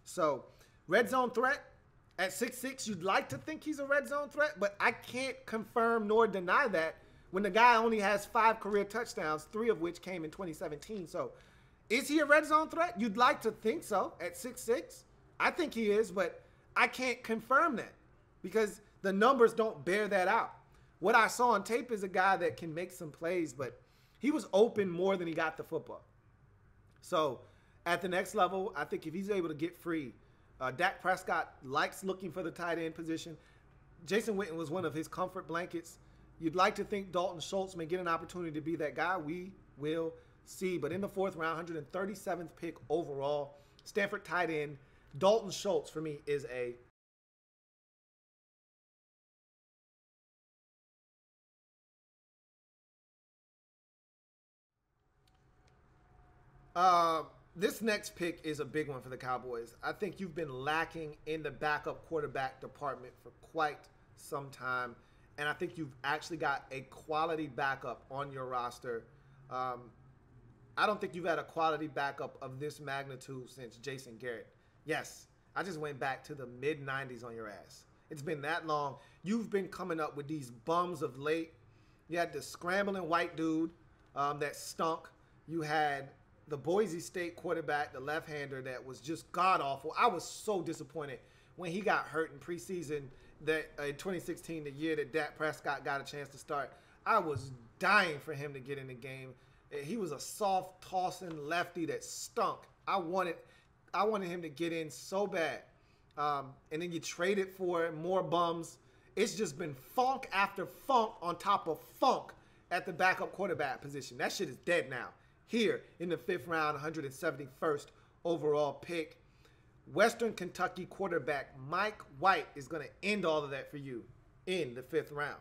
So red zone threat at 6'6", you'd like to think he's a red zone threat, but I can't confirm nor deny that when the guy only has 5 career touchdowns, 3 of which came in 2017. So is he a red zone threat? You'd like to think so at 6'6". I think he is, but I can't confirm that because the numbers don't bear that out. What I saw on tape is a guy that can make some plays, but he was open more than he got the football. So at the next level, I think if he's able to get free, Dak Prescott likes looking for the tight end position. Jason Witten was one of his comfort blankets. You'd like to think Dalton Schultz may get an opportunity to be that guy. We will see. But in the 4th round, 137th pick overall, Stanford tight end, Dalton Schultz for me is a this next pick is a big one for the Cowboys. I think you've been lacking in the backup quarterback department for quite some time, and I think you've actually got a quality backup on your roster. I don't think you've had a quality backup of this magnitude since Jason Garrett. Yes, I just went back to the mid-'90s on your ass. It's been that long. You've been coming up with these bums of late. You had the scrambling white dude that stunk. You had the Boise State quarterback, the left-hander, that was just god-awful. I was so disappointed when he got hurt in preseason that in 2016, the year that Dak Prescott got a chance to start. I was dying for him to get in the game. He was a soft tossing lefty that stunk. I wanted him to get in so bad. And then you traded for more bums. It's just been funk after funk on top of funk at the backup quarterback position. That shit is dead now. Here in the 5th round, 171st overall pick, Western Kentucky quarterback Mike White is going to end all of that for you in the 5th round.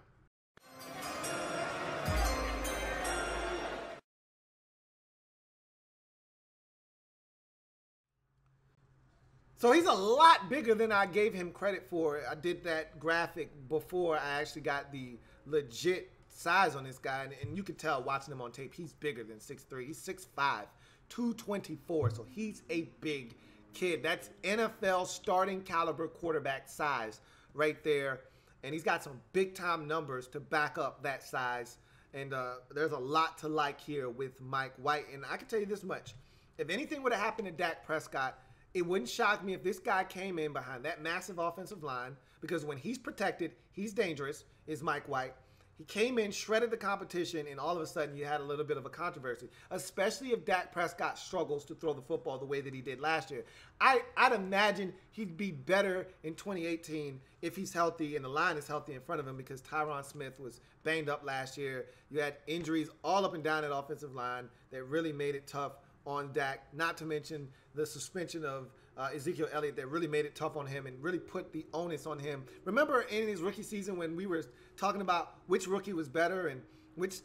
So he's a lot bigger than I gave him credit for. I did that graphic before I actually got the legit size on this guy. And you can tell watching him on tape, he's bigger than 6'3". He's 6'5", 224. So he's a big kid. That's NFL starting caliber quarterback size right there. And he's got some big time numbers to back up that size. And there's a lot to like here with Mike White. And I can tell you this much. If anything would have happened to Dak Prescott, it wouldn't shock me if this guy came in behind that massive offensive line, because when he's protected, he's dangerous, is Mike White. He came in, shredded the competition, and all of a sudden you had a little bit of a controversy, especially if Dak Prescott struggles to throw the football the way that he did last year. I'd imagine he'd be better in 2018 if he's healthy and the line is healthy in front of him, because Tyron Smith was banged up last year. You had injuries all up and down that offensive line that really made it tough on Dak, not to mention the suspension of Ezekiel Elliott that really made it tough on him and really put the onus on him. Remember in his rookie season when we were talking about which rookie was better and which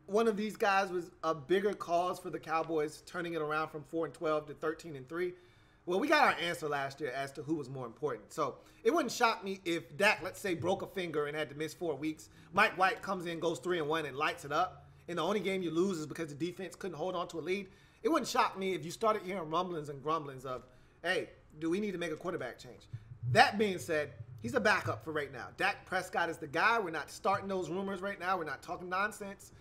one of these guys was a bigger cause for the Cowboys turning it around from 4-12 to 13-3? Well, we got our answer last year as to who was more important. So it wouldn't shock me if Dak, let's say, broke a finger and had to miss 4 weeks. Mike White comes in, goes 3-1 and lights it up, and the only game you lose is because the defense couldn't hold on to a lead. It wouldn't shock me if you started hearing rumblings and grumblings of, hey, do we need to make a quarterback change? That being said, he's a backup for right now. Dak Prescott is the guy. We're not starting those rumors right now. We're not talking nonsense.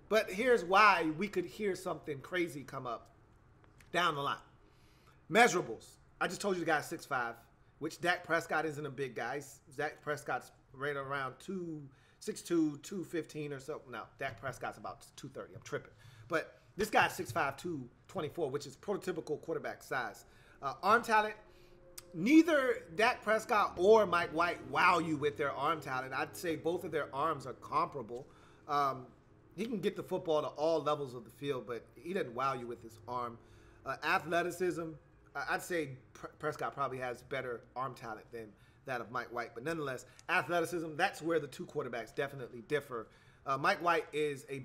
But here's why we could hear something crazy come up down the line. Measurables. I just told you the guy's 6'5", which Dak Prescott isn't a big guy. Dak Prescott's right around 6'2", 215 or so. No, Dak Prescott's about 230. I'm tripping. But this guy's 6'5", 224, which is prototypical quarterback size. Arm talent, neither Dak Prescott or Mike White wow you with their arm talent. I'd say both of their arms are comparable. He can get the football to all levels of the field, but he doesn't wow you with his arm. Athleticism, I'd say Prescott probably has better arm talent than that of Mike White. But nonetheless, athleticism, that's where the two quarterbacks definitely differ. Mike White is a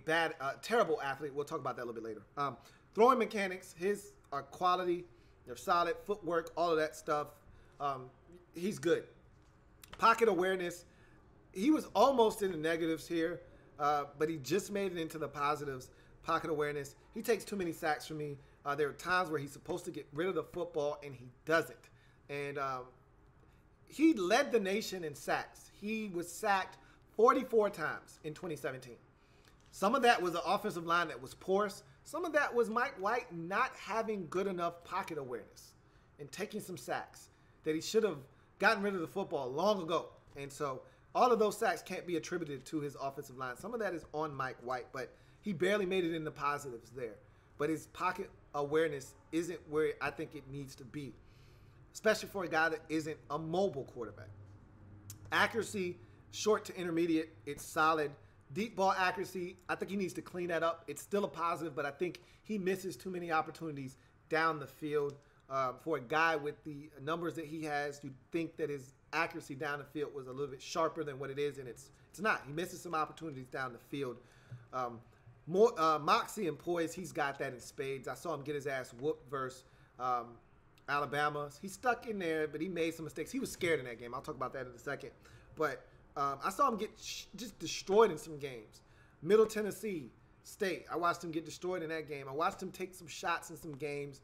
terrible athlete. We'll talk about that a little bit later. Throwing mechanics, his are quality. They're solid. Footwork, all of that stuff. He's good. Pocket awareness, he was almost in the negatives here, but he just made it into the positives. Pocket awareness, he takes too many sacks from me. There are times where he's supposed to get rid of the football, and he doesn't. And he led the nation in sacks. He was sacked 44 times in 2017. Some of that was the offensive line that was porous. Some of that was Mike White not having good enough pocket awareness and taking some sacks that he should have gotten rid of the football long ago. And so all of those sacks can't be attributed to his offensive line. Some of that is on Mike White, but he barely made it in the positives there. But his pocket awareness isn't where I think it needs to be, especially for a guy that isn't a mobile quarterback. Accuracy, short to intermediate, it's solid. Deep ball accuracy, I think he needs to clean that up. It's still a positive, but I think he misses too many opportunities down the field. For a guy with the numbers that he has, you'd think that his accuracy down the field was a little bit sharper than what it is, and it's not. He misses some opportunities down the field. Moxie and poise, he's got that in spades. I saw him get his ass whooped versus Alabama. He stuck in there, but he made some mistakes. He was scared in that game. I'll talk about that in a second. But I saw him get just destroyed in some games. Middle Tennessee State, I watched him get destroyed in that game. I watched him take some shots in some games.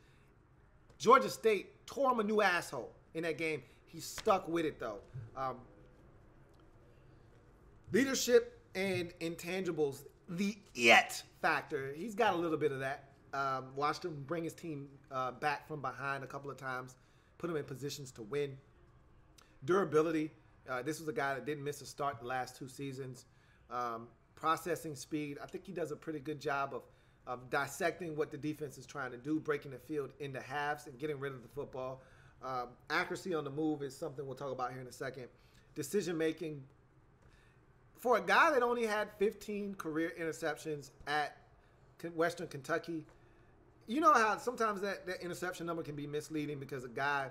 Georgia State tore him a new asshole in that game. He stuck with it, though. Leadership and intangibles, the yet factor. He's got a little bit of that. Watched him bring his team back from behind a couple of times, put him in positions to win. Durability. This was a guy that didn't miss a start the last 2 seasons. Processing speed. I think he does a pretty good job of dissecting what the defense is trying to do, breaking the field into halves and getting rid of the football. Accuracy on the move is something we'll talk about here in a second. Decision making. For a guy that only had 15 career interceptions at Western Kentucky, you know how sometimes that interception number can be misleading because a guy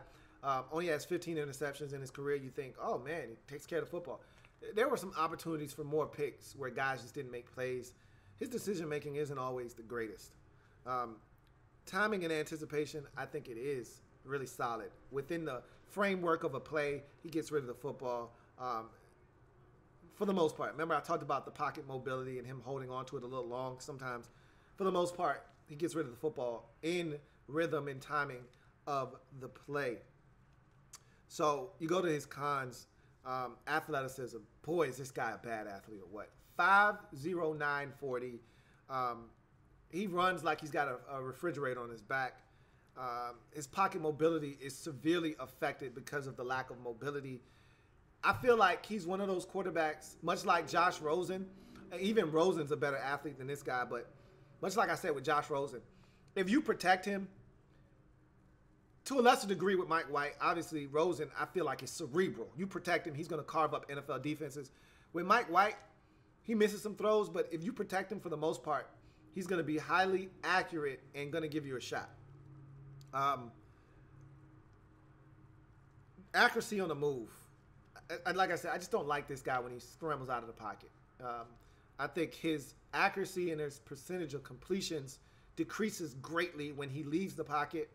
only has 15 interceptions in his career. You think, oh, man, he takes care of the football. There were some opportunities for more picks where guys just didn't make plays. His decision-making isn't always the greatest. Timing and anticipation, I think it is really solid. Within the framework of a play, he gets rid of the football for the most part. Remember, I talked about the pocket mobility and him holding on to it a little long sometimes. For the most part, he gets rid of the football in rhythm and timing of the play. So you go to his cons. Athleticism. Boy, is this guy a bad athlete or what? 5'0", 940. He runs like he's got a refrigerator on his back. His pocket mobility is severely affected because of the lack of mobility. I feel like he's one of those quarterbacks, much like Josh Rosen. Even Rosen's a better athlete than this guy, but much like I said with Josh Rosen, if you protect him, to a lesser degree with Mike White, obviously Rosen, I feel like is cerebral. You protect him, he's going to carve up NFL defenses. With Mike White, he misses some throws, but if you protect him for the most part, he's going to be highly accurate and going to give you a shot. Accuracy on the move. Like I said, I just don't like this guy when he scrambles out of the pocket. I think his accuracy and his percentage of completions decreases greatly when he leaves the pocket.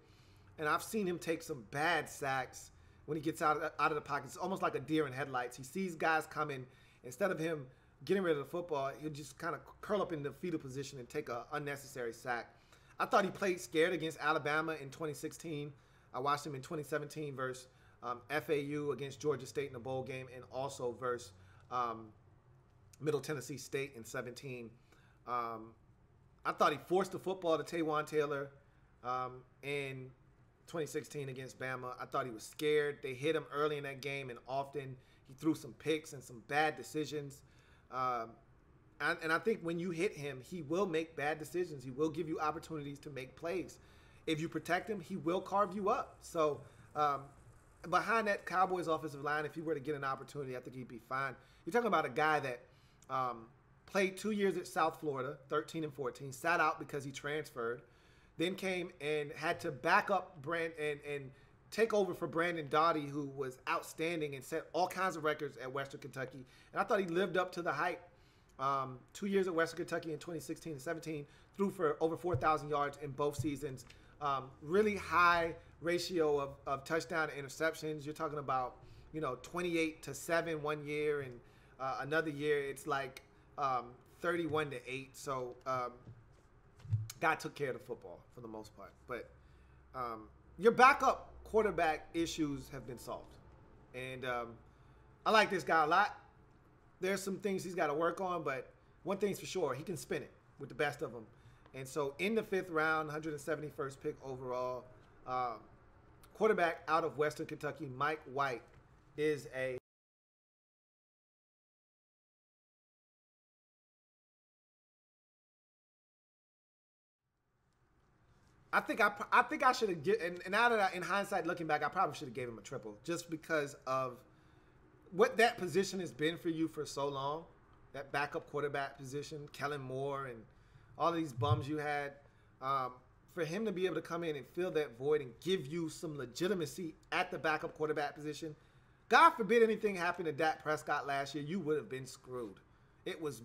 And I've seen him take some bad sacks when he gets out of the pocket. It's almost like a deer in headlights. He sees guys coming. Instead of him getting rid of the football, he'll just kind of curl up in the fetal position and take an unnecessary sack. I thought he played scared against Alabama in 2016. I watched him in 2017 versus FAU against Georgia State in the bowl game, and also versus Middle Tennessee State in 17. I thought he forced the football to Taywan Taylor in 2016 against Bama. I thought he was scared. They hit him early in that game, and often he threw some picks and some bad decisions. And I think when you hit him, he will make bad decisions. He will give you opportunities to make plays. If you protect him, he will carve you up. So behind that Cowboys offensive line, if he were to get an opportunity, I think he'd be fine. You're talking about a guy that played 2 years at South Florida, 13 and 14, sat out because he transferred, then came and had to back up and take over for Brandon Doughty, who was outstanding and set all kinds of records at Western Kentucky. And I thought he lived up to the hype. 2 years at Western Kentucky in 2016 and 17, threw for over 4,000 yards in both seasons. Really high ratio of touchdown to interceptions. You're talking about, 28-7 1 year, and another year it's like 31-8. So guy took care of the football for the most part. But your backup quarterback issues have been solved. And I like this guy a lot. There's some things he's got to work on, but one thing's for sure, he can spin it with the best of them. And so in the 5th round, 171st pick overall, quarterback out of Western Kentucky, Mike White, is a I think I should have given, and now that in hindsight looking back, I probably should have gave him a triple just because of what that position has been for you for so long, that backup quarterback position, Kellen Moore and all of these bums you had. For him to be able to come in and fill that void and give you some legitimacy at the backup quarterback position, God forbid anything happened to Dak Prescott last year, you would have been screwed. It was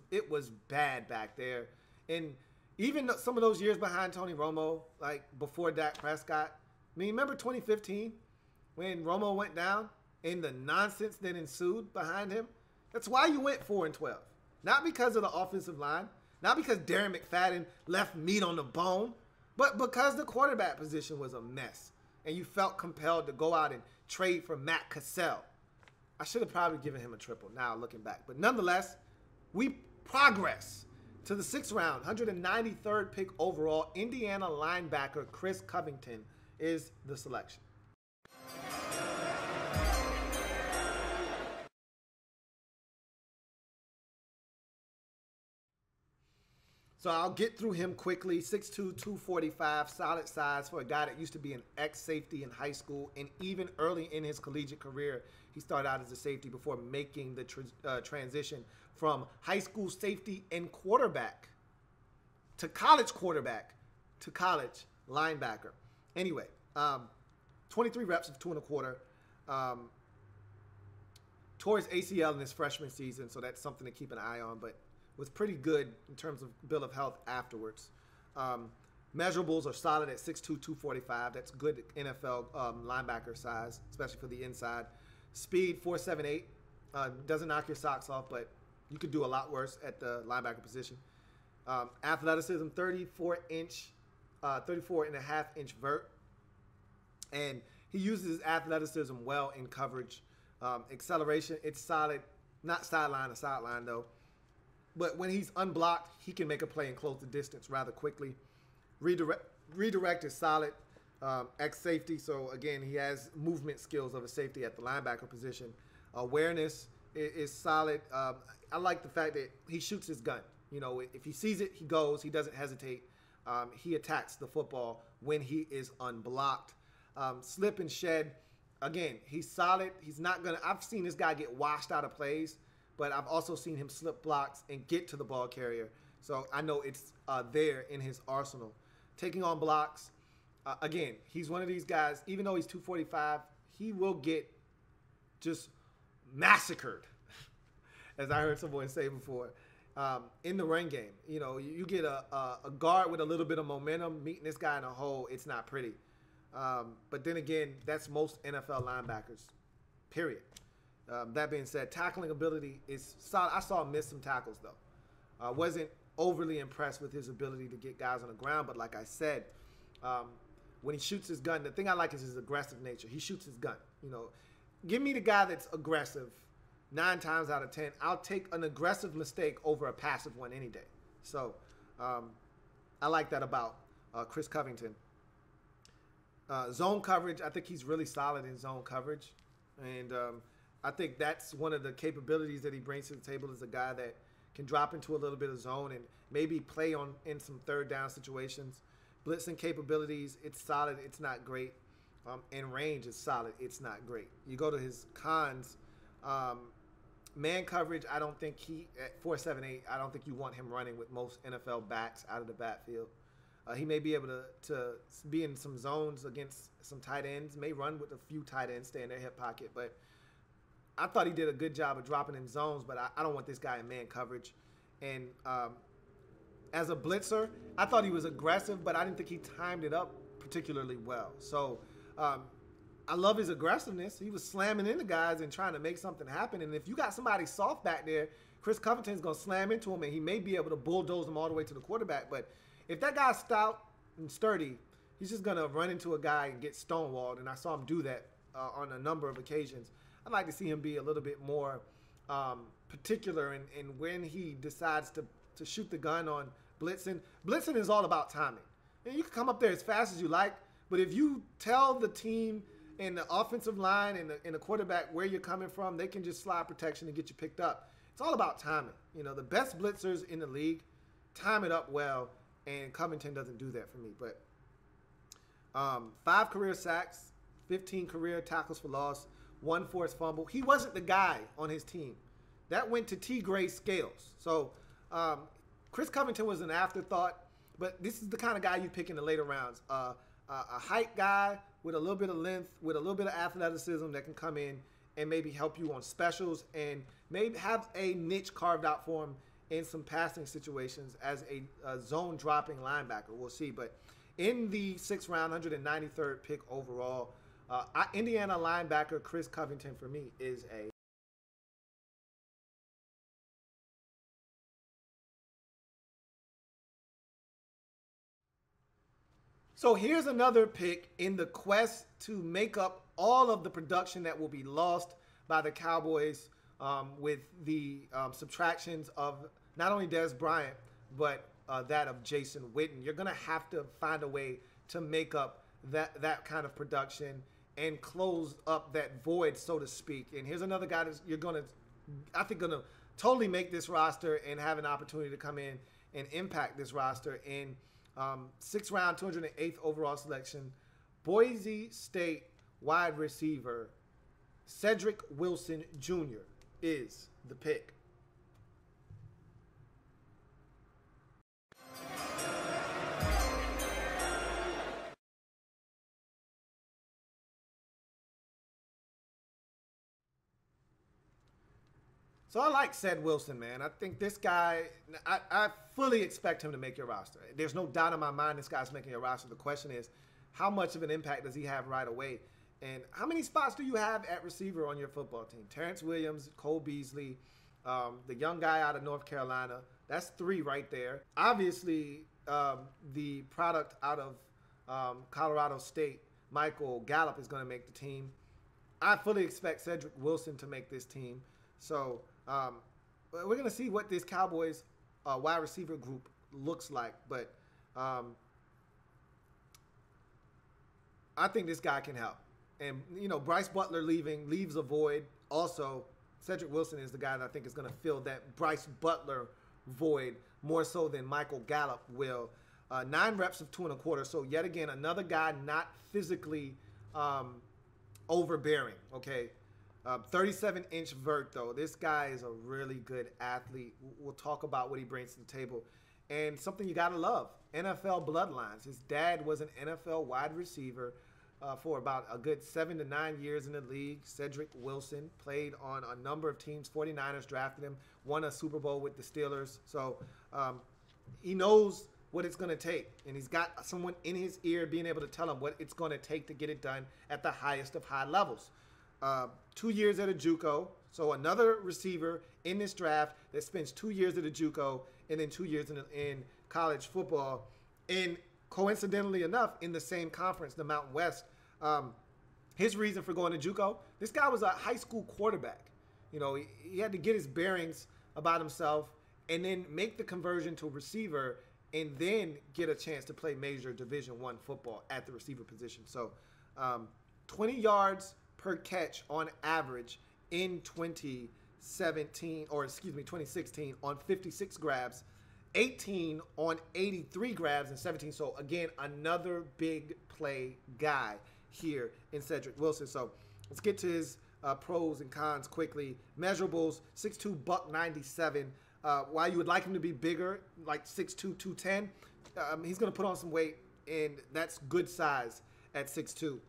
bad back there. And even some of those years behind Tony Romo, like before Dak Prescott, I mean, remember 2015 when Romo went down and the nonsense that ensued behind him? That's why you went 4-12. Not because of the offensive line, not because Darren McFadden left meat on the bone, but because the quarterback position was a mess. And you felt compelled to go out and trade for Matt Cassell. I should have probably given him a triple now looking back. But nonetheless, we progress to the 6th round, 193rd pick overall. Indiana linebacker Chris Covington is the selection. So I'll get through him quickly. 6'2", 245, solid size for a guy that used to be an ex-safety in high school. And even early in his collegiate career, he started out as a safety before making the transition from high school safety and quarterback to college quarterback to college linebacker. Anyway, 23 reps of 2 1/4. Tore his ACL in his freshman season, so that's something to keep an eye on. But was pretty good in terms of bill of health afterwards. Measurables are solid at 6'2", 245. That's good NFL linebacker size, especially for the inside. Speed, 4.78. Doesn't knock your socks off, but you could do a lot worse at the linebacker position. Athleticism, 34.5-inch vert. And he uses his athleticism well in coverage. Acceleration, it's solid. Not sideline to sideline, though. But when he's unblocked, he can make a play and close the distance rather quickly. Redirect is solid. Ex-safety, so again, he has movement skills of a safety at the linebacker position. Awareness is solid. I like the fact that he shoots his gun. You know, if he sees it, he goes. He doesn't hesitate. He attacks the football when he is unblocked. Slip and shed. Again, he's solid. He's not going to – I've seen this guy get washed out of plays, but I've also seen him slip blocks and get to the ball carrier. So I know it's there in his arsenal. Taking on blocks, again, he's one of these guys, even though he's 245, he will get just massacred, as I heard someone say before, in the run game. You know, you get a guard with a little bit of momentum, meeting this guy in a hole, it's not pretty. But then again, that's most NFL linebackers, period. That being said, tackling ability is solid. I saw him miss some tackles, though. Wasn't overly impressed with his ability to get guys on the ground, but like I said, when he shoots his gun, the thing I like is his aggressive nature. He shoots his gun. You know, give me the guy that's aggressive 9 times out of 10. I'll take an aggressive mistake over a passive one any day. So I like that about Chris Covington. Zone coverage, I think he's really solid in zone coverage. And I think that's one of the capabilities that he brings to the table, is a guy that can drop into a little bit of zone and maybe play in some third down situations. Blitzing capabilities, it's solid, it's not great. And range is solid, it's not great. You go to his cons, man coverage, I don't think at 4.78, I don't think you want him running with most NFL backs out of the backfield. He may be able to be in some zones against some tight ends, may run with a few tight ends, stay in their hip pocket, but I thought he did a good job of dropping in zones, but I don't want this guy in man coverage. And as a blitzer, I thought he was aggressive, but I didn't think he timed it up particularly well. So I love his aggressiveness. He was slamming into guys and trying to make something happen. And if you got somebody soft back there, Chris Covington's going to slam into him, and he may be able to bulldoze him all the way to the quarterback. But if that guy's stout and sturdy, he's just going to run into a guy and get stonewalled. And I saw him do that on a number of occasions. I'd like to see him be a little bit more particular in when he decides to shoot the gun on blitzing. Blitzing is all about timing. And you can come up there as fast as you like, but if you tell the team and the offensive line and the quarterback where you're coming from, they can just slide protection and get you picked up. It's all about timing. You know, the best blitzers in the league time it up well, and Covington doesn't do that for me. But 5 career sacks, 15 career tackles for loss, 1 forced fumble. He wasn't the guy on his team. That went to T. Gray Scales. So Chris Covington was an afterthought, but this is the kind of guy you pick in the later rounds. A height guy with a little bit of length, with a little bit of athleticism that can come in and maybe help you on specials and maybe have a niche carved out for him in some passing situations as a zone dropping linebacker. We'll see. But in the 6th round, 193rd pick overall, Indiana linebacker Chris Covington for me is a So here's another pick in the quest to make up all of the production that will be lost by the Cowboys with the subtractions of not only Dez Bryant, but that of Jason Witten. You're going to have to find a way to make up that kind of production and close up that void, so to speak. And here's another guy that you're going to, I think, going to totally make this roster and have an opportunity to come in and impact this roster in 6th round, 208th overall selection, Boise State wide receiver Cedric Wilson Jr. is the pick. So I like Ced Wilson, man. I think this guy, I fully expect him to make your roster. There's no doubt in my mind this guy's making your roster. The question is, how much of an impact does he have right away? And how many spots do you have at receiver on your football team? Terrence Williams, Cole Beasley, the young guy out of North Carolina. That's 3 right there. Obviously, the product out of Colorado State, Michael Gallup, is going to make the team. I fully expect Cedric Wilson to make this team. So we're going to see what this Cowboys wide receiver group looks like. But I think this guy can help. And, you know, Bryce Butler leaves a void. Also, Cedric Wilson is the guy that I think is going to fill that Bryce Butler void more so than Michael Gallup will. 9 reps of 2 1/4. So, yet again, another guy not physically overbearing, okay? 37-inch vert, though. This guy is a really good athlete. We'll talk about what he brings to the table. And something you got to love, NFL bloodlines. His dad was an NFL wide receiver for about a good 7 to 9 years in the league. Cedric Wilson played on a number of teams. 49ers drafted him, won a Super Bowl with the Steelers. So he knows what it's going to take. And he's got someone in his ear being able to tell him what it's going to take to get it done at the highest of high levels. 2 years at a JUCO. So another receiver in this draft that spends 2 years at a JUCO and then 2 years in college football. And coincidentally enough, in the same conference, the Mountain West. His reason for going to JUCO, this guy was a high school quarterback. You know, he had to get his bearings about himself and then make the conversion to a receiver and then get a chance to play major Division I football at the receiver position. So 20 yards per catch on average in 2016 on 56 grabs, 18 on 83 grabs, and 17. So again, another big play guy here in Cedric Wilson. So let's get to his pros and cons quickly. Measurables: 6'2", $197. While you would like him to be bigger, like 6'2", 210, he's going to put on some weight, and that's good size at 6'2".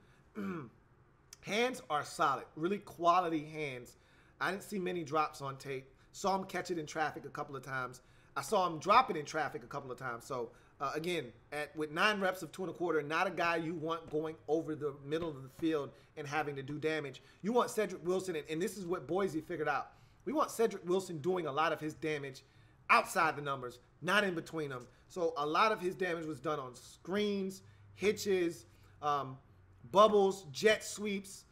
Hands are solid, really quality hands. I didn't see many drops on tape. Saw him catch it in traffic a couple of times. I saw him drop it in traffic a couple of times. So, again, with 9 reps of 2 1/4, not a guy you want going over the middle of the field and having to do damage. You want Cedric Wilson, and this is what Boise figured out. We want Cedric Wilson doing a lot of his damage outside the numbers, not in between them. So a lot of his damage was done on screens, hitches, bubbles, jet sweeps,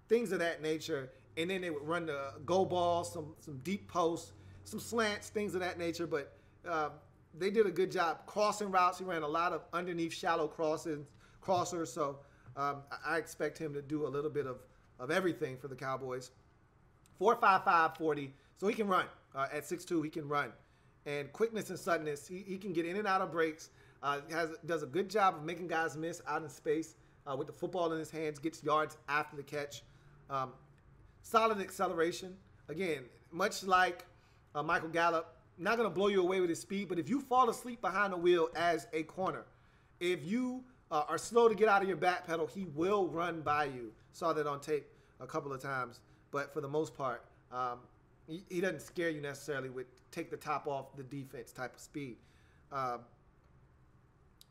things of that nature. And then they would run the go ball, some deep posts, some slants, things of that nature. But they did a good job crossing routes. He ran a lot of underneath shallow crossers. So I expect him to do a little bit of everything for the Cowboys. 4.55 40, so he can run. At 6'2", he can run. And quickness and suddenness, he can get in and out of breaks. Does a good job of making guys miss out in space with the football in his hands, gets yards after the catch. Solid acceleration. Again, much like Michael Gallup, not going to blow you away with his speed, but if you fall asleep behind the wheel as a corner, if you are slow to get out of your back pedal, he will run by you. Saw that on tape a couple of times. But for the most part, he doesn't scare you necessarily with take the top off the defense type of speed.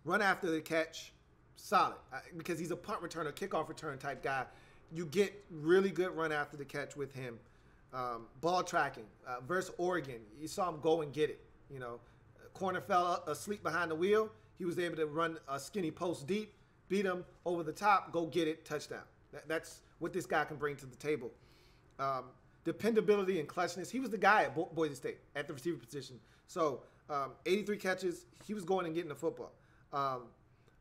Run after the catch, solid. Because he's a punt returner, kickoff return type guy. You get really good run after the catch with him. Ball tracking. Versus Oregon, you saw him go and get it. You know, corner fell asleep behind the wheel. He was able to run a skinny post deep, beat him over the top, go get it, touchdown. That's what this guy can bring to the table. Dependability and clutchness. He was the guy at Boise State at the receiver position. So 83 catches, he was going and getting the football.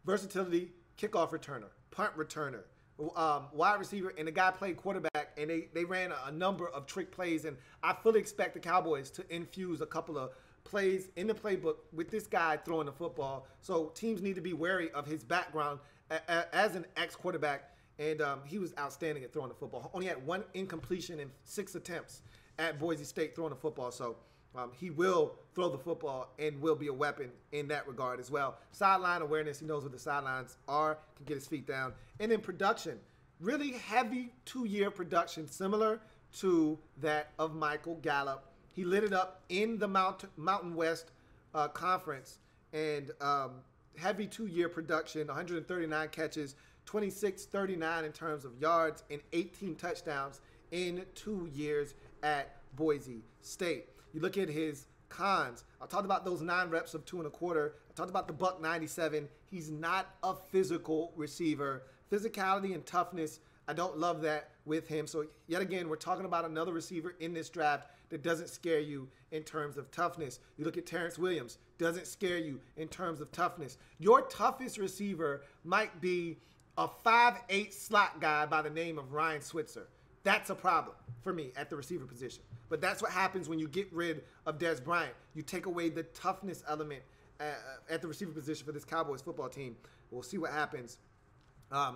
Versatility, kickoff returner, punt returner, wide receiver, and the guy played quarterback, and they ran a number of trick plays, and I fully expect the Cowboys to infuse a couple of plays in the playbook with this guy throwing the football. So teams need to be wary of his background as an ex-quarterback, and he was outstanding at throwing the football. Only had 1 incompletion in 6 attempts at Boise State throwing the football. So he will throw the football and will be a weapon in that regard as well. Sideline awareness, he knows what the sidelines are, can get his feet down. And then production, really heavy 2-year production, similar to that of Michael Gallup. He lit it up in the Mountain West Conference, and heavy 2-year production, 139 catches, 26-39 in terms of yards, and 18 touchdowns in 2 years at Boise State. You look at his cons. I talked about those 9 reps of 2 1/4. I talked about the buck 97. He's not a physical receiver. Physicality and toughness, I don't love that with him. So yet again, we're talking about another receiver in this draft that doesn't scare you in terms of toughness. You look at Terrence Williams, doesn't scare you in terms of toughness. Your toughest receiver might be a 5'8" slot guy by the name of Ryan Switzer. That's a problem for me at the receiver position. But that's what happens when you get rid of Dez Bryant. You take away the toughness element at the receiver position for this Cowboys football team. We'll see what happens. I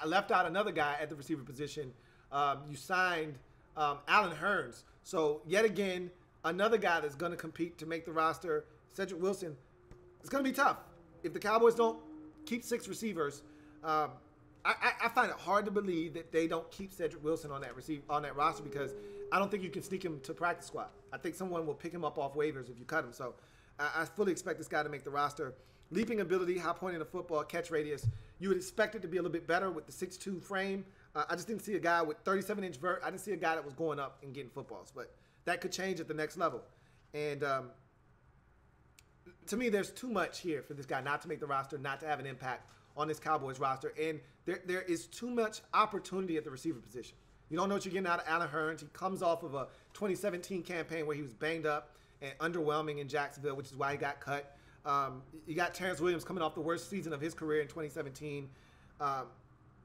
left out another guy at the receiver position. You signed Allen Hurns. So yet again, another guy that's going to compete to make the roster, Cedric Wilson. It's going to be tough. If the Cowboys don't keep 6 receivers, I find it hard to believe that they don't keep Cedric Wilson on that roster, because I don't think you can sneak him to practice squad. I think someone will pick him up off waivers if you cut him. So I fully expect this guy to make the roster. Leaping ability, high point in the football, catch radius. You would expect it to be a little bit better with the 6'2" frame. I just didn't see a guy with 37-inch vert. I didn't see a guy that was going up and getting footballs. But that could change at the next level. And to me, there's too much here for this guy not to make the roster, not to have an impact on this Cowboys roster. And there is too much opportunity at the receiver position. You don't know what you're getting out of Allen Hurns. He comes off of a 2017 campaign where he was banged up and underwhelming in Jacksonville, which is why he got cut. You got Terrence Williams coming off the worst season of his career in 2017.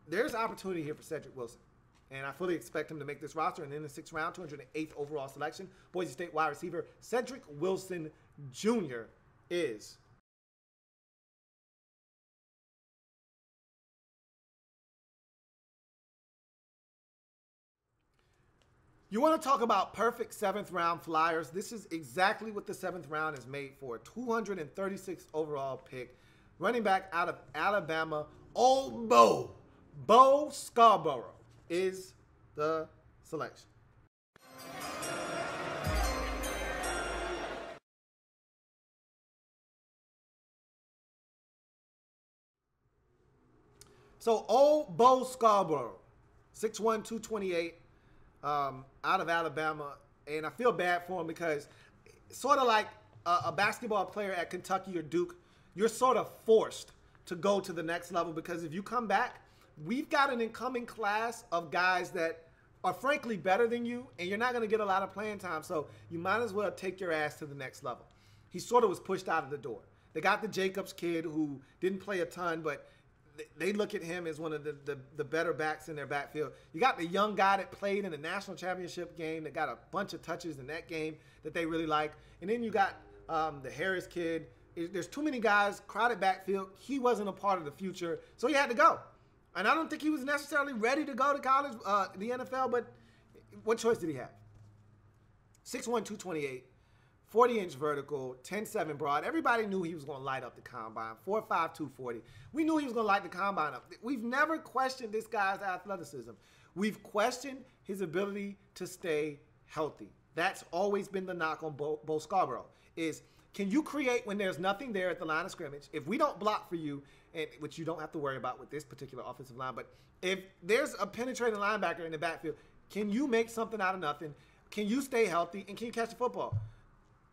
There's opportunity here for Cedric Wilson, and I fully expect him to make this roster. And in the 6th round, 208th overall selection, Boise State wide receiver Cedric Wilson Jr. is. You want to talk about perfect 7th round flyers? This is exactly what the 7th round is made for. 236th overall pick. Running back out of Alabama, Old Bo Scarborough is the selection. So Old Bo Scarborough, 6'1", 228. Out of Alabama, and I feel bad for him because sort of like a basketball player at Kentucky or Duke, you're sort of forced to go to the next level, because if you come back, we've got an incoming class of guys that are frankly better than you, and you're not going to get a lot of playing time, so you might as well take your ass to the next level. He sort of was pushed out of the door. They got the Jacobs kid who didn't play a ton, but they look at him as one of the better backs in their backfield. You got the young guy that played in the national championship game that got a bunch of touches in that game that they really like. And then you got the Harris kid. There's too many guys, crowded backfield. He wasn't a part of the future, so he had to go. And I don't think he was necessarily ready to go to college, the NFL, but what choice did he have? 6'1", 228. 40-inch vertical, 10.7 broad. Everybody knew he was going to light up the combine. 4'5", 240. We knew he was going to light the combine up. We've never questioned this guy's athleticism. We've questioned his ability to stay healthy. That's always been the knock on Bo Scarborough, is can you create when there's nothing there at the line of scrimmage? If we don't block for you, and which you don't have to worry about with this particular offensive line, but if there's a penetrating linebacker in the backfield, can you make something out of nothing? Can you stay healthy? And can you catch the football?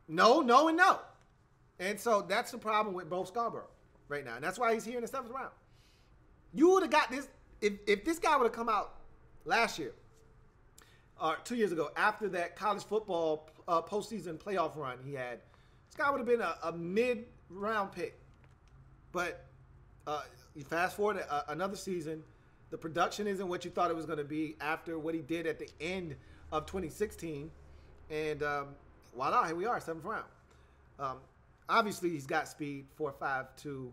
No, no, and no. And so that's the problem with Bo Scarborough right now. And that's why he's here in the 7th round. You would have got this, if this guy would have come out last year, or 2 years ago, after that college football postseason playoff run he had, this guy would have been a mid-round pick. But you fast forward another season, the production isn't what you thought it was going to be after what he did at the end of 2016. And voila, here we are, 7th round. Obviously, he's got speed, 4.52.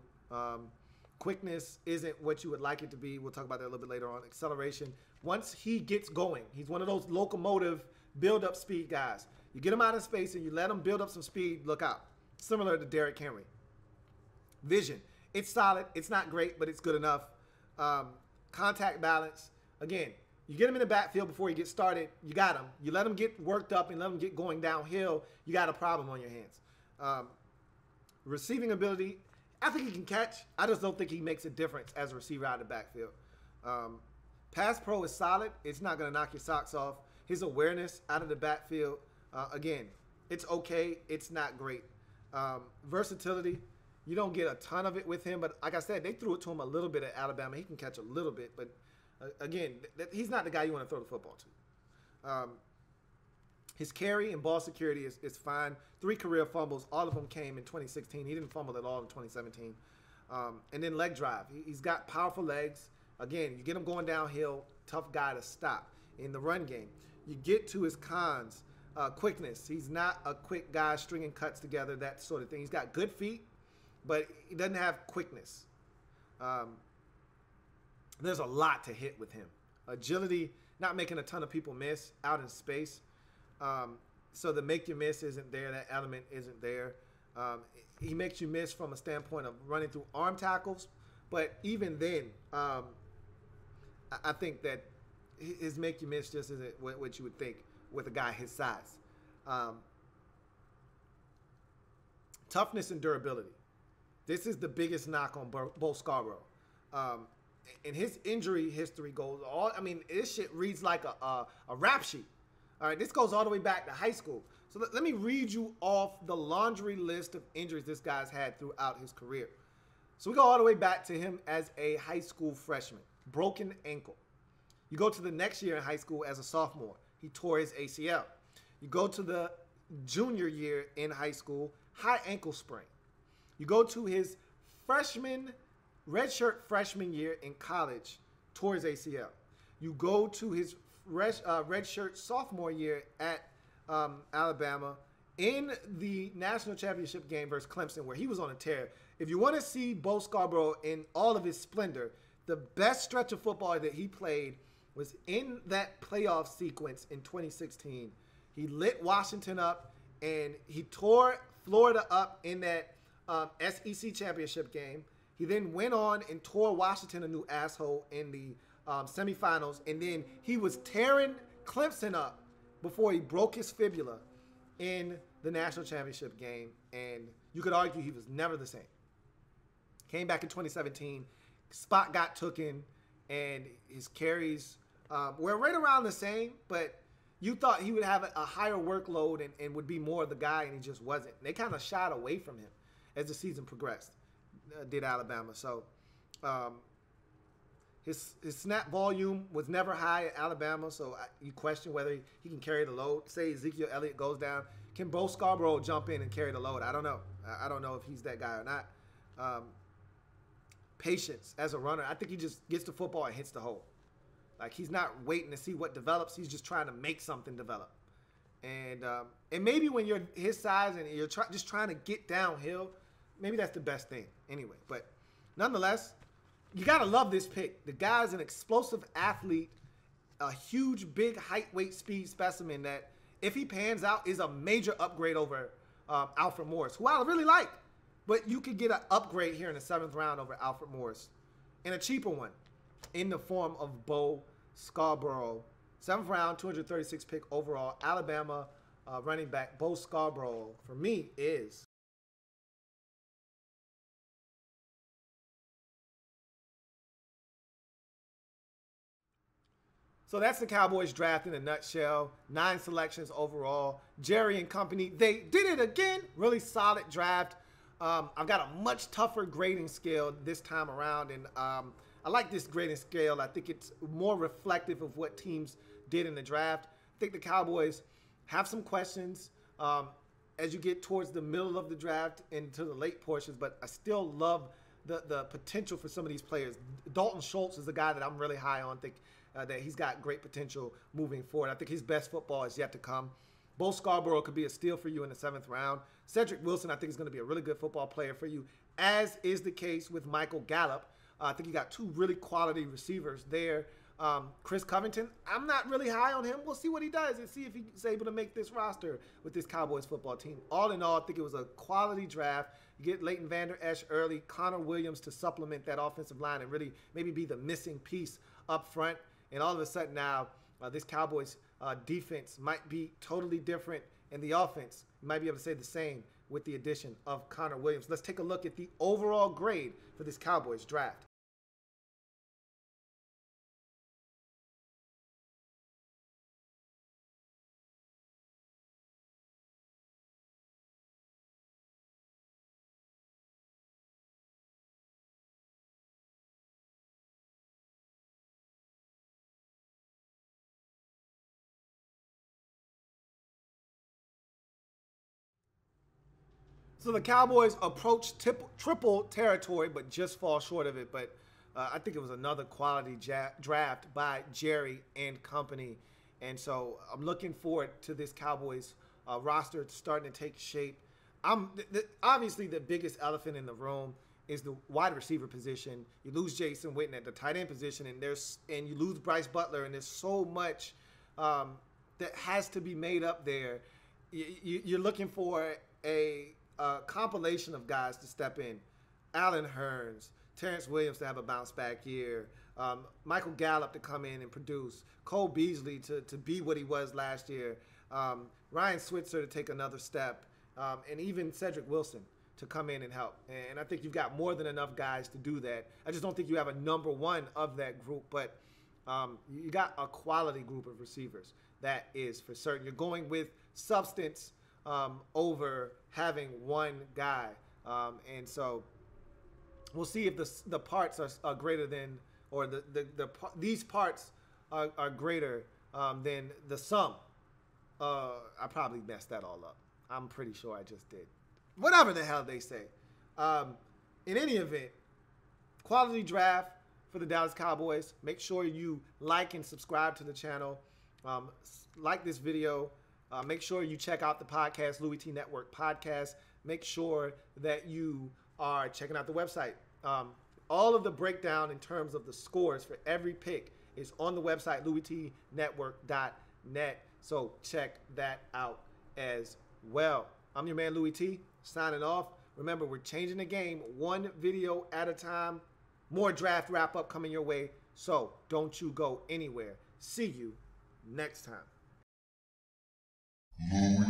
Quickness isn't what you would like it to be. We'll talk about that a little bit later on. Acceleration. Once he gets going, he's one of those locomotive build-up speed guys. You get him out of space and you let him build up some speed, look out. Similar to Derrick Henry. Vision. It's solid. It's not great, but it's good enough. Contact balance. Again, you get him in the backfield before he gets started, you got him. You let him get worked up and let him get going downhill, you got a problem on your hands. Receiving ability, I think he can catch. I just don't think he makes a difference as a receiver out of the backfield. Pass pro is solid. It's not going to knock your socks off. His awareness out of the backfield, again, it's okay. It's not great. Versatility, you don't get a ton of it with him. But like I said, they threw it to him a little bit at Alabama. He can catch a little bit. But, again, he's not the guy you want to throw the football to. His carry and ball security is fine. 3 career fumbles. All of them came in 2016. He didn't fumble at all in 2017. And then leg drive. He's got powerful legs. Again, you get him going downhill, tough guy to stop. In the run game, you get to his cons. Quickness. He's not a quick guy stringing cuts together, that sort of thing. He's got good feet, but he doesn't have quickness. There's a lot to hit with him. Agility, not making a ton of people miss out in space. So the make you miss isn't there. That element isn't there. He makes you miss from a standpoint of running through arm tackles. But even then, I think that his make you miss just isn't what you would think with a guy his size. Toughness and durability. This is the biggest knock on Bo Scarborough. And his injury history goes all, I mean, this shit reads like a rap sheet. All right, this goes all the way back to high school. So let me read you off the laundry list of injuries this guy's had throughout his career. So we go all the way back to him as a high school freshman. Broken ankle. You go to the next year in high school as a sophomore. He tore his ACL. You go to the junior year in high school, high ankle sprain. You go to his redshirt freshman year in college, tore his ACL. You go to his redshirt sophomore year at Alabama in the national championship game versus Clemson, where he was on a tear. If you want to see Bo Scarborough in all of his splendor, the best stretch of football that he played was in that playoff sequence in 2016. He lit Washington up, and he tore Florida up in that SEC championship game. He then went on and tore Washington a new asshole in the semifinals, and then he was tearing Clemson up before he broke his fibula in the national championship game, and you could argue he was never the same. Came back in 2017, spot got taken, and his carries were right around the same, but you thought he would have a higher workload and would be more of the guy, and he just wasn't. And they kind of shied away from him as the season progressed, did Alabama. So his snap volume was never high at Alabama, so you question whether he can carry the load. Say Ezekiel Elliott goes down. Can Bo Scarborough jump in and carry the load? I don't know. I don't know if he's that guy or not. Patience as a runner. I think he just gets the football and hits the hole. Like, he's not waiting to see what develops. He's just trying to make something develop. And maybe when you're his size and you're just trying to get downhill, maybe that's the best thing anyway. But nonetheless, you got to love this pick. The guy's an explosive athlete, a huge, big height, weight, speed specimen that, if he pans out, is a major upgrade over Alfred Morris, who I really like. But you could get an upgrade here in the 7th round over Alfred Morris, and a cheaper one in the form of Bo Scarborough. 7th round, 236 pick overall. Alabama running back Bo Scarborough, for me, is... So that's the Cowboys draft in a nutshell. 9 selections overall. Jerry and company, they did it again. Really solid draft. I've got a much tougher grading scale this time around, and I like this grading scale. I think it's more reflective of what teams did in the draft. I think the Cowboys have some questions as you get towards the middle of the draft into the late portions, but I still love the potential for some of these players. Dalton Schultz is a guy that I'm really high on. I think that he's got great potential moving forward. I think his best football is yet to come. Bo Scarborough could be a steal for you in the 7th round. Cedric Wilson, I think, is going to be a really good football player for you, as is the case with Michael Gallup. I think you got 2 really quality receivers there. Chris Covington, I'm not really high on him. We'll see what he does and see if he's able to make this roster with this Cowboys football team. All in all, I think it was a quality draft. You get Leighton Vander Esch early, Connor Williams to supplement that offensive line and really maybe be the missing piece up front. And all of a sudden now, this Cowboys defense might be totally different, and the offense might be able to say the same with the addition of Connor Williams. Let's take a look at the overall grade for this Cowboys draft. So the Cowboys approach triple territory, but just fall short of it. But I think it was another quality draft by Jerry and company. And so I'm looking forward to this Cowboys roster starting to take shape. Obviously, the biggest elephant in the room is the wide receiver position. You lose Jason Witten at the tight end position, and you lose Bryce Butler, and there's so much that has to be made up there. You're looking for a compilation of guys to step in. Allen Hurns, Terrence Williams to have a bounce back year, Michael Gallup to come in and produce, Cole Beasley to be what he was last year, Ryan Switzer to take another step, and even Cedric Wilson to come in and help. And I think you've got more than enough guys to do that. I just don't think you have a number one of that group, but you got a quality group of receivers. That is for certain. You're going with substance over having one guy, and so we'll see if the parts are greater than, or these parts are greater than the sum. I probably messed that all up. I'm pretty sure I just did. Whatever the hell they say. In any event, quality draft for the Dallas Cowboys. Make sure you like and subscribe to the channel. Like this video. Make sure you check out the podcast, Louie Tee Network podcast. Make sure that you are checking out the website. All of the breakdown in terms of the scores for every pick is on the website, louieteenetwork.net. So check that out as well. I'm your man, Louie Tee, signing off. Remember, we're changing the game one video at a time. More draft wrap-up coming your way, so don't you go anywhere. See you next time. Louie